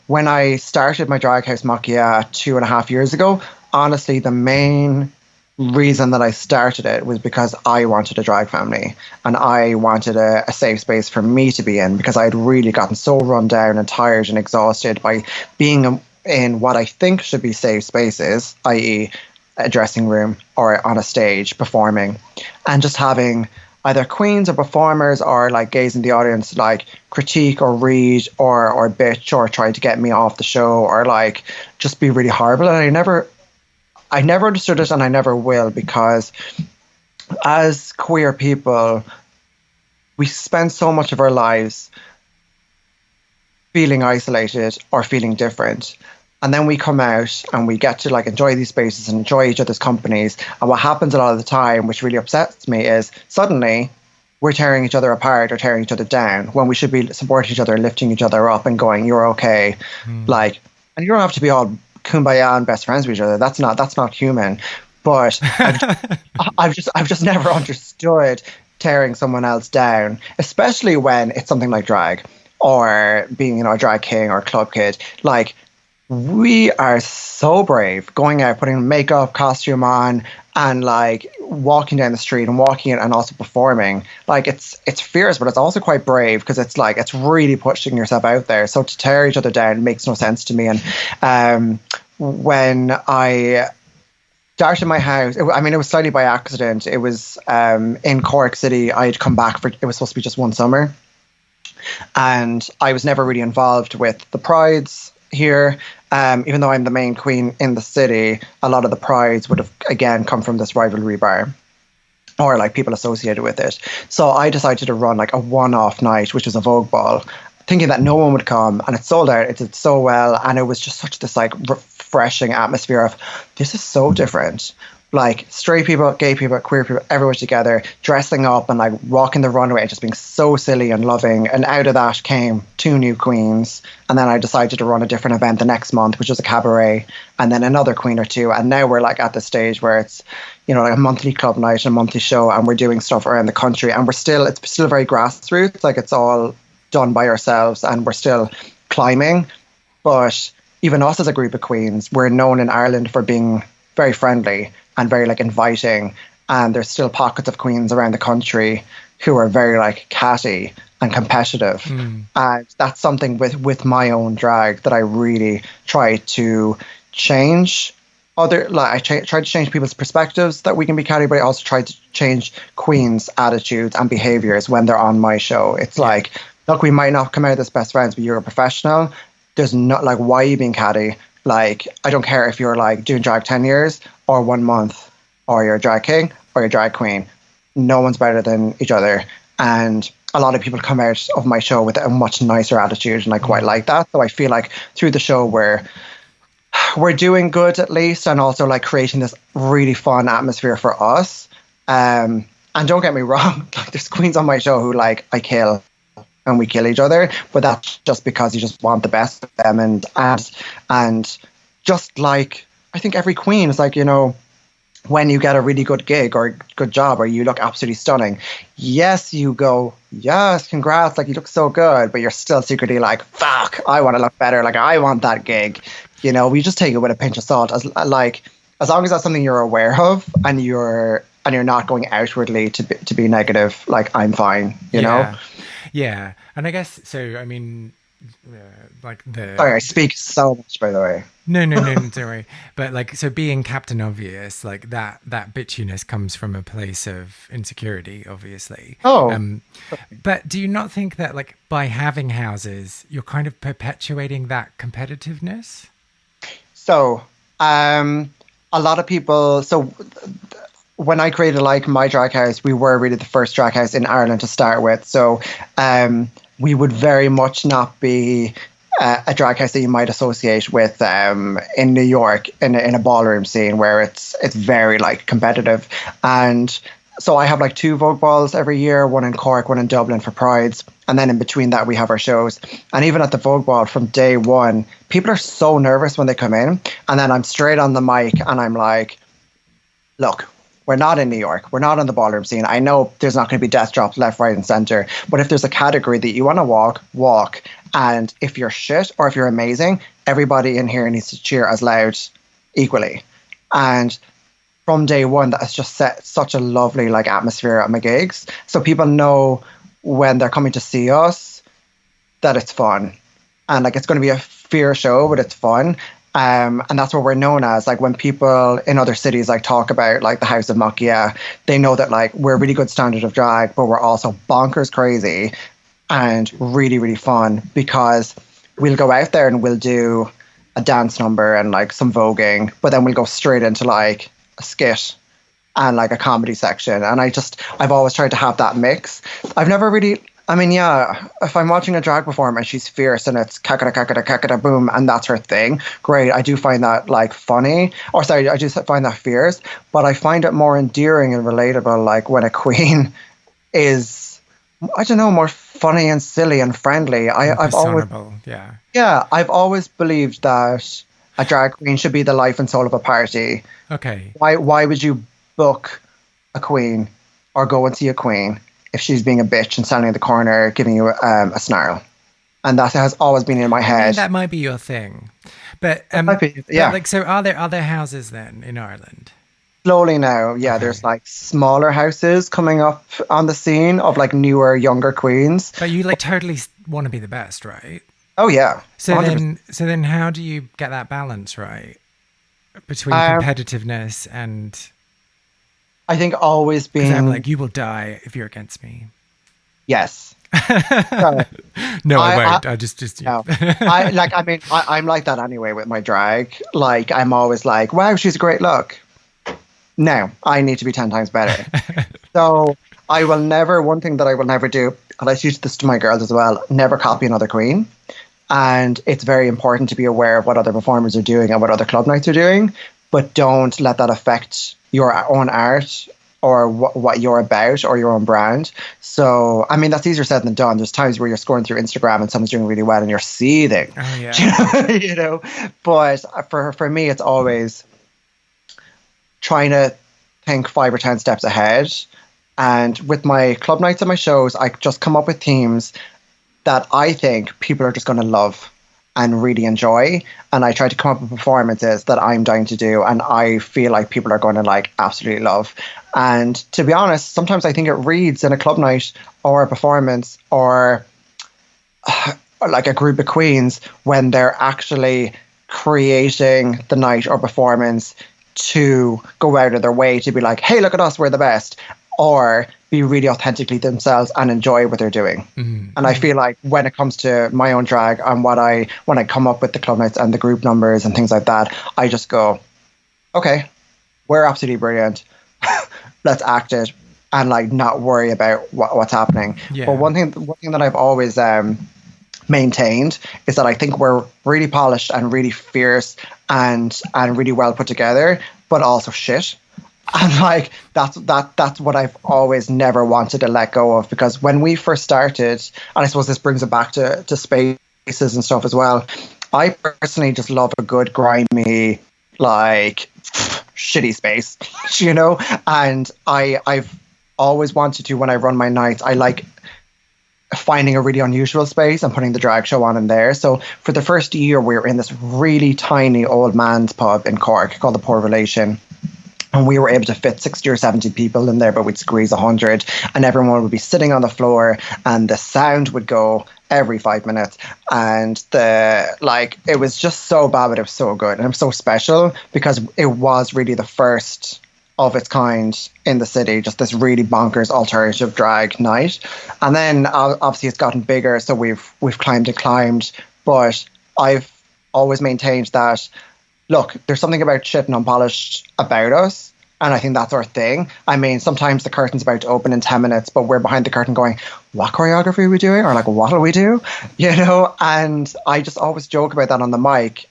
when I started my drag house Mockie Ah 2.5 years ago, honestly, the main reason that I started it was because I wanted a drag family and I wanted a safe space for me to be in because I had really gotten so run down and tired and exhausted by being in what I think should be safe spaces, i.e., a dressing room or on a stage performing, and just having either queens or performers or like gays in the audience like critique or read or bitch or try to get me off the show or like just be really horrible. And I never understood it and I never will because as queer people, we spend so much of our lives feeling isolated or feeling different. And then we come out and we get to like enjoy these spaces and enjoy each other's companies. And what happens a lot of the time, which really upsets me, is suddenly we're tearing each other apart or tearing each other down when we should be supporting each other, lifting each other up and going, you're okay. Hmm. Like, and you don't have to be all kumbaya and best friends with each other. That's not human. But I've just never understood tearing someone else down, especially when it's something like drag or being, a drag king or club kid. Like, we are so brave going out, putting makeup, costume on, and like walking down the street and walking it and also performing. Like it's fierce, but it's also quite brave because it's like it's really pushing yourself out there. So to tear each other down makes no sense to me. And when I started my house, it was slightly by accident. It was in Cork City. I had come back for it was supposed to be just one summer, and I was never really involved with the prides here. Even though I'm the main queen in the city, a lot of the prides would have again come from this rivalry bar or like people associated with it. So I decided to run like a one-off night, which was a Vogue ball, thinking that no one would come, and it sold out. It did so well, and it was just such this like refreshing atmosphere of this is so different. Like straight people, gay people, queer people, everyone together, dressing up and like walking the runway and just being so silly and loving. And out of that came two new queens. And then I decided to run a different event the next month, which was a cabaret, and then another queen or two. And now we're like at the stage where it's, like a monthly club night, a monthly show, and we're doing stuff around the country. And it's still very grassroots. Like it's all done by ourselves and we're still climbing. But even us as a group of queens, we're known in Ireland for being very friendly and very like inviting, and there's still pockets of queens around the country who are very like catty and competitive. And that's something with my own drag that I really try to change. I try to change people's perspectives that we can be catty, but I also try to change queens' attitudes and behaviors when they're on my show. It's like, look, we might not come out as best friends, but you're a professional. There's not like, why are you being catty? Like, I don't care if you're like doing drag 10 years or 1 month, or you're a drag king or you're a drag queen. No one's better than each other. And a lot of people come out of my show with a much nicer attitude, and I quite like that. So I feel like through the show we're doing good at least, and also like creating this really fun atmosphere for us. And don't get me wrong, like there's queens on my show who like I kill and we kill each other, but that's just because you just want the best of them. And just like, I think every queen is like, when you get a really good gig or a good job or you look absolutely stunning, yes, you go, yes, congrats, like you look so good, but you're still secretly like, fuck, I want to look better, like I want that gig. We just take it with a pinch of salt, as long as that's something you're aware of and you're not going outwardly to be negative, like I'm fine, know. Yeah, and I guess so. I mean, like Sorry, I speak so much, by the way. No, don't worry. But like, so being Captain Obvious, like that bitchiness comes from a place of insecurity, obviously. Oh. But do you not think that like by having houses, you're kind of perpetuating that competitiveness? So, a lot of people. So, when I created like my drag house, we were really the first drag house in Ireland to start with. So we would very much not be a drag house that you might associate with in New York in a ballroom scene where it's very like competitive. And so I have like 2 Vogue balls every year, one in Cork, one in Dublin for Prides. And then in between that, we have our shows. And even at the Vogue ball from day one, people are so nervous when they come in. And then I'm straight on the mic and I'm like, look, we're not in New York. We're not on the ballroom scene. I know there's not going to be death drops left, right, and center. But if there's a category that you want to walk. And if you're shit or if you're amazing, everybody in here needs to cheer as loud equally. And from day one, that has just set such a lovely like atmosphere at my gigs. So people know when they're coming to see us that it's fun. And like it's going to be a fear show, but it's fun. And that's what we're known as. Like when people in other cities like talk about like the House of Mockie Ah, they know that like we're a really good standard of drag, but we're also bonkers crazy and really, really fun, because we'll go out there and we'll do a dance number and like some voguing, but then we'll go straight into like a skit and like a comedy section. And I've always tried to have that mix. I've never really, I mean, yeah, if I'm watching a drag performance, she's fierce and it's kakada, kakada, kakada, boom, and that's her thing. Great. I do find that like funny, or sorry, I just find that fierce, but I find it more endearing and relatable, like when a queen is, I don't know, more funny and silly and friendly. I've always, I've always believed that a drag queen should be the life and soul of a party. Okay. Why would you book a queen or go and see a queen if she's being a bitch and standing in the corner giving you a snarl? And that has always been in my head. I mean, that might be your thing. But, might be, yeah. But, like, so are there other houses then in Ireland? Slowly now, yeah. Okay. There's like smaller houses coming up on the scene of like newer, younger queens. But you like totally want to be the best, right? Oh yeah. So then how do you get that balance right between competitiveness and? I think always being I'm like, you will die if you're against me. Yes. No, I won't. I just no. I'm like that anyway with my drag. Like I'm always like, wow, she's a great look. No, I need to be 10 times better. So I will never, one thing that I will never do, and I teach this to my girls as well, never copy another queen. And it's very important to be aware of what other performers are doing and what other club nights are doing, but don't let that affect your own art or what you're about or your own brand. So, I mean, that's easier said than done. There's times where you're scrolling through Instagram and someone's doing really well and you're seething. Oh, yeah. You know? But for me, it's always trying to think 5 or 10 steps ahead. And with my club nights and my shows, I just come up with themes that I think people are just going to love and really enjoy. And I try to come up with performances that I'm dying to do and I feel like people are going to like absolutely love. And to be honest, sometimes I think it reads in a club night or a performance or like a group of queens when they're actually creating the night or performance to go out of their way to be like, hey, look at us, we're the best, or be really authentically themselves and enjoy what they're doing. Mm-hmm. And I feel like when it comes to my own drag and when I come up with the club nights and the group numbers and things like that, I just go, okay, we're absolutely brilliant. Let's act it and like not worry about what's happening. Yeah. But one thing that I've always maintained is that I think we're really polished and really fierce and really well put together, but also shit. And like that's what I've always never wanted to let go of, because when we first started, and I suppose this brings it back to spaces and stuff as well, I personally just love a good grimy like shitty space, you know. And I've always wanted to, when I run my nights, I like finding a really unusual space and putting the drag show on in there. So for the first year, we were in this really tiny old man's pub in Cork called the Poor Relation. And we were able to fit 60 or 70 people in there, but we'd squeeze 100 and everyone would be sitting on the floor and the sound would go every 5 minutes. And it was just so bad, but it was so good. And it was so special because it was really the first of its kind in the city, just this really bonkers alternative drag night. And then obviously it's gotten bigger, so we've climbed and climbed. But I've always maintained that, look, there's something about shit and unpolished about us, And I think that's our thing. I mean, sometimes the curtain's about to open in 10 minutes, but we're behind the curtain going, what choreography are we doing? Or like, what'll we do? You know? And I just always joke about that on the mic.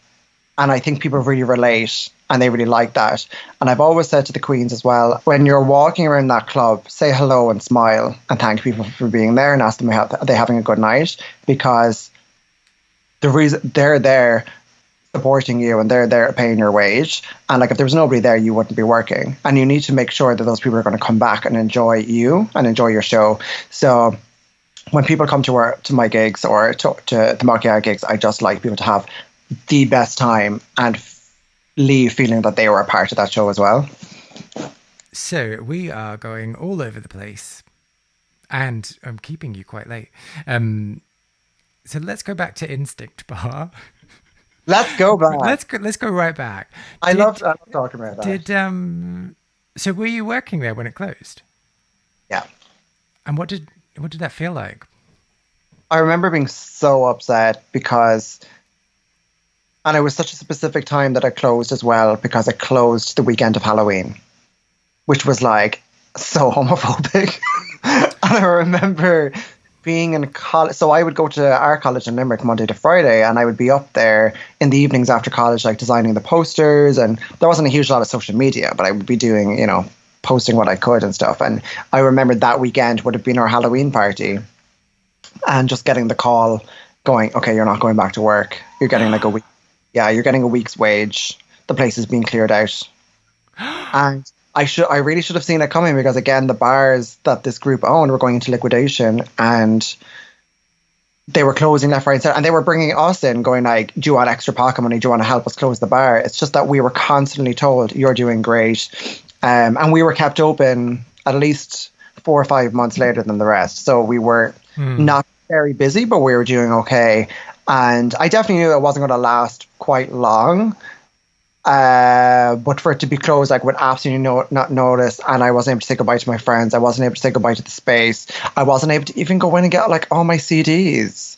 And I think people really relate and they really like that. And I've always said to the queens as well, when you're walking around that club, say hello and smile and thank people for being there and ask them, are they having a good night? Because the reason they're there supporting you and they're there paying your wage. And like if there was nobody there, you wouldn't be working. And you need to make sure that those people are going to come back and enjoy you and enjoy your show. So when people come to my gigs or to the Mockie Ah gigs, I just like people to have the best time and leave feeling that they were a part of that show as well. So we are going all over the place and I'm keeping you quite late. So let's go back to Instinct Bar. Let's go back. Let's go right back. I love talking about that. So were you working there when it closed? Yeah. And what did that feel like? I remember being so upset because, and it was such a specific time that it closed as well, because it closed the weekend of Halloween, which was like so homophobic. And I remember being in college, so I would go to our college in Limerick Monday to Friday, and I would be up there in the evenings after college, like designing the posters. And there wasn't a huge lot of social media, but I would be doing, you know, posting what I could and stuff. And I remember that weekend would have been our Halloween party, and just getting the call going, okay, you're not going back to work. You're getting like a week. Yeah, you're getting a week's wage. The place is being cleared out. And I really should have seen it coming, because again, the bars that this group owned were going into liquidation and they were closing left, right, and center. And they were bringing us in going like, do you want extra pocket money? Do you want to help us close the bar? It's just that we were constantly told, you're doing great. And we were kept open at least 4 or 5 months later than the rest. So we were not very busy, but we were doing okay. And I definitely knew it wasn't going to last quite long. But for it to be closed, like with absolutely not notice, and I wasn't able to say goodbye to my friends. I wasn't able to say goodbye to the space. I wasn't able to even go in and get like all my CDs.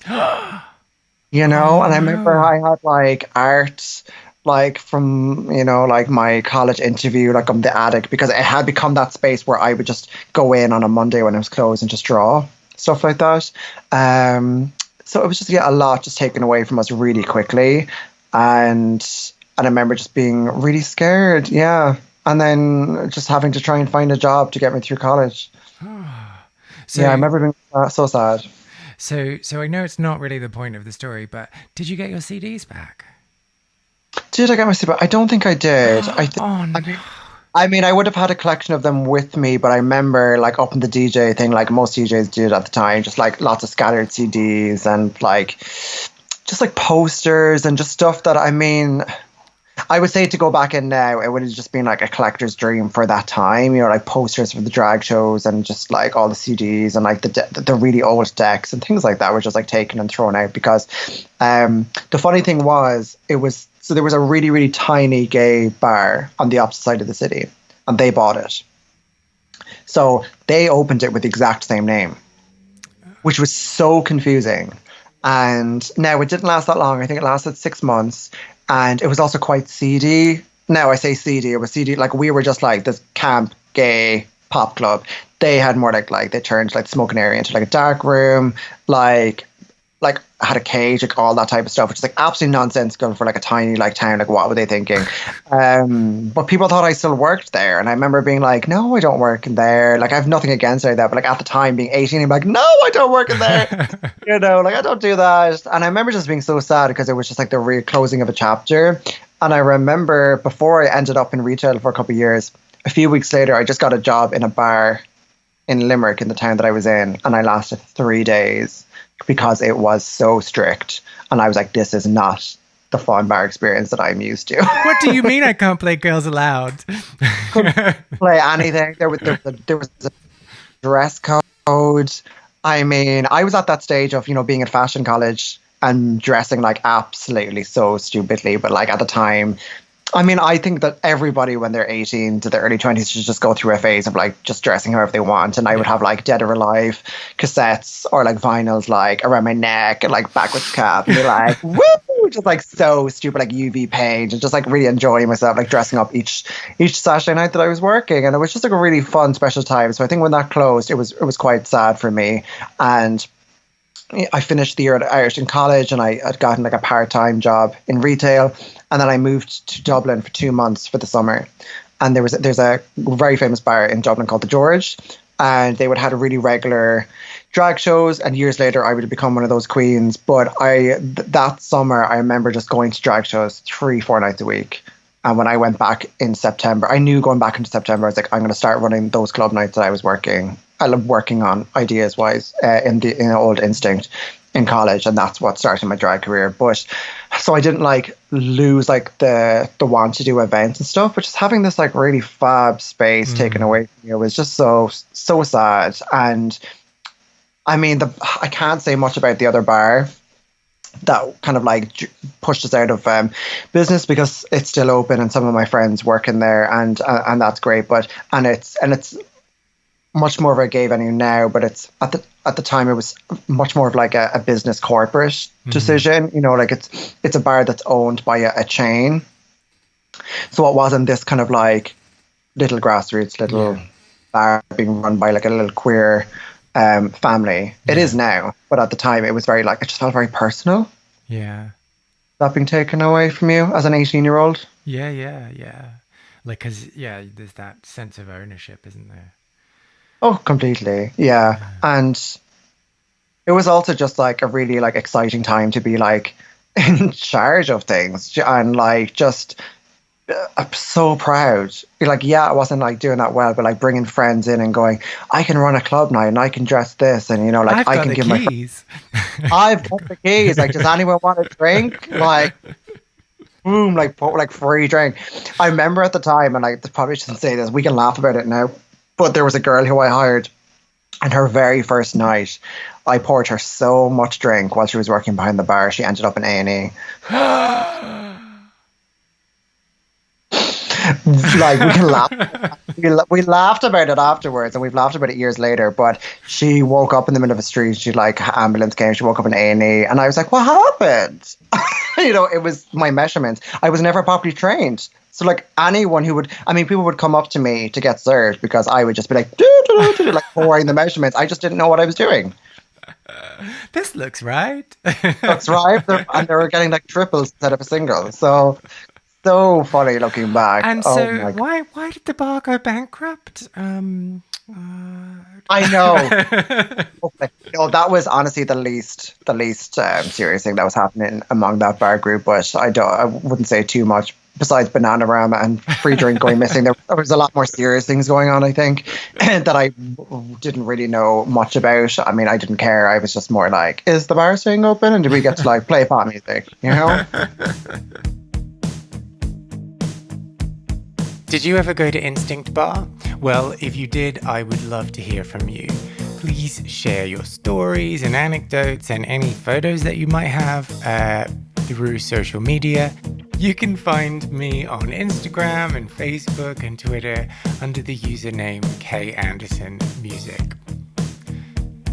You know, and I remember I had like art, like from, you know, like my college interview, like on the attic, because it had become that space where I would just go in on a Monday when it was closed and just draw stuff like that. So it was just a lot just taken away from us really quickly, and I remember just being really scared, yeah. And then just having to try and find a job to get me through college. So, yeah, I remember being so sad. So I know it's not really the point of the story, but did you get your CDs back? Did I get my CDs back? I don't think I did. Oh, no. I mean, I would have had a collection of them with me, but I remember like up in the DJ thing, like most DJs did at the time, just like lots of scattered CDs and like just like posters and just stuff that, I mean, I would say to go back in now, it would have just been like a collector's dream for that time, you know, like posters for the drag shows and just like all the CDs and like the really old decks and things like that were just like taken and thrown out, because the funny thing was, so there was a really, really tiny gay bar on the opposite side of the city, and they bought it. So they opened it with the exact same name, which was so confusing. And now it didn't last that long. I think it lasted 6 months. And it was also quite seedy. Now I say seedy, it was seedy. Like we were just like this camp gay pop club. They had more like they turned like the smoking area into like a dark room, like had a cage, like all that type of stuff, which is like absolutely nonsensical for like a tiny like town. Like what were they thinking? But people thought I still worked there, and I remember being like, no, I don't work in there. Like I have nothing against any of that, but like at the time being 18, I'm like, no, I don't work in there. You know, like I don't do that. And I remember just being so sad because it was just like the real closing of a chapter. And I remember before I ended up in retail for a couple of years, a few weeks later, I just got a job in a bar in Limerick, in the town that I was in, and I lasted 3 days because it was so strict. And I was like, this is not the fun bar experience that I'm used to. What do you mean I can't play Girls Aloud? Couldn't play anything. There was a dress code. I mean, I was at that stage of, you know, being in fashion college and dressing like absolutely so stupidly. But like at the time, I mean, I think that everybody when they're 18 to their early 20s should just go through a phase of like just dressing however they want. And I would have like Dead or Alive cassettes or like vinyls like around my neck and like backwards cap and be like, woo, which is like so stupid, like UV paint, and just like really enjoying myself, like dressing up each Saturday night that I was working, and it was just like a really fun special time. So I think when that closed, it was quite sad for me, and I finished the year at Irish in college, and I had gotten like a part-time job in retail, and then I moved to Dublin for 2 months for the summer, and there's a very famous bar in Dublin called the George, and they would have a really regular drag shows, and years later I would have become one of those queens. But that summer I remember just going to drag shows 3-4 nights a week. And when I went back in September, I knew going back into September, I was like, I'm going to start running those club nights that I was working on ideas wise in Old Instinct in college, and that's what started my drag career. But so I didn't like lose like the want to do events and stuff, but just having this like really fab space taken away from you was just so sad. And I mean, I can't say much about the other bar that kind of like pushed us out of business, because it's still open and some of my friends work in there, and that's great. But it's much more of a gay venue now, but it's at the time it was much more of like a business corporate decision. You know, like it's a bar that's owned by a chain, so it wasn't this kind of like little grassroots bar being run by like a little queer family. It is now, but at the time it was very like, it just felt very personal. Yeah. That being taken away from you as an 18-year-old. Yeah. Like, cause there's that sense of ownership, isn't there? Oh, completely. Yeah. And it was also just like a really like exciting time to be like in charge of things, and like just I'm so proud. Like, yeah, I wasn't like doing that well, but like bringing friends in and going, I can run a club night and I can dress this, and you know, like I can give my keys. I've got the keys. Like, does anyone want a drink? Like, boom, like free drink. I remember at the time, and I probably shouldn't say this, we can laugh about it now, but there was a girl who I hired, and her very first night, I poured her so much drink while she was working behind the bar, she ended up in A&E. Like, we can laugh. We laughed about it afterwards, and we've laughed about it years later. But she woke up in the middle of a street. She like ambulance came. She woke up in A&E, and I was like, "What happened?" You know, it was my measurements. I was never properly trained. So like anyone who would, I mean, people would come up to me to get served because I would just be like, like pouring the measurements. I just didn't know what I was doing. This looks right. That's right. And they were getting like triples instead of a single. So funny looking back. And so why did the bar go bankrupt? I know. No, that was honestly the least serious thing that was happening among that bar group. But I wouldn't say too much. Besides Bananarama and free drink going missing, there was a lot more serious things going on, I think, that I didn't really know much about. I mean, I didn't care. I was just more like, is the bar staying open? And did we get to like play pop music, you know? Did you ever go to Instinct Bar? Well, if you did, I would love to hear from you. Please share your stories and anecdotes and any photos that you might have through social media. You can find me on Instagram and Facebook and Twitter under the username KAndersonMusic.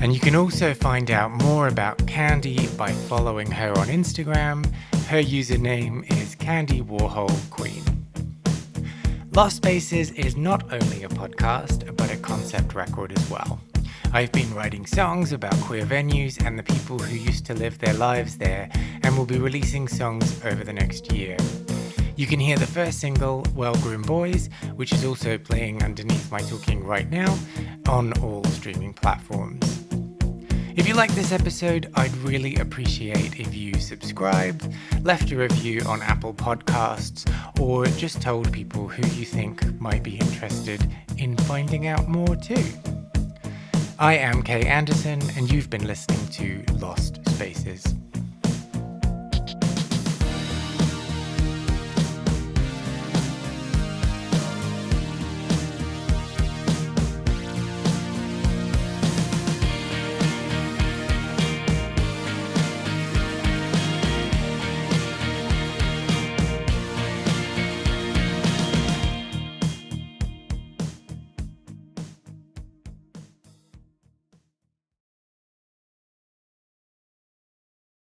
And you can also find out more about Candy by following her on Instagram. Her username is Candy Warhol Queen. Lost Spaces is not only a podcast, but a concept record as well. I've been writing songs about queer venues and the people who used to live their lives there, and will be releasing songs over the next year. You can hear the first single, Well Groomed Boys, which is also playing underneath my talking right now, on all streaming platforms. If you like this episode, I'd really appreciate if you subscribed, left a review on Apple Podcasts, or just told people who you think might be interested in finding out more too. I am Kay Anderson, and you've been listening to Lost Spaces.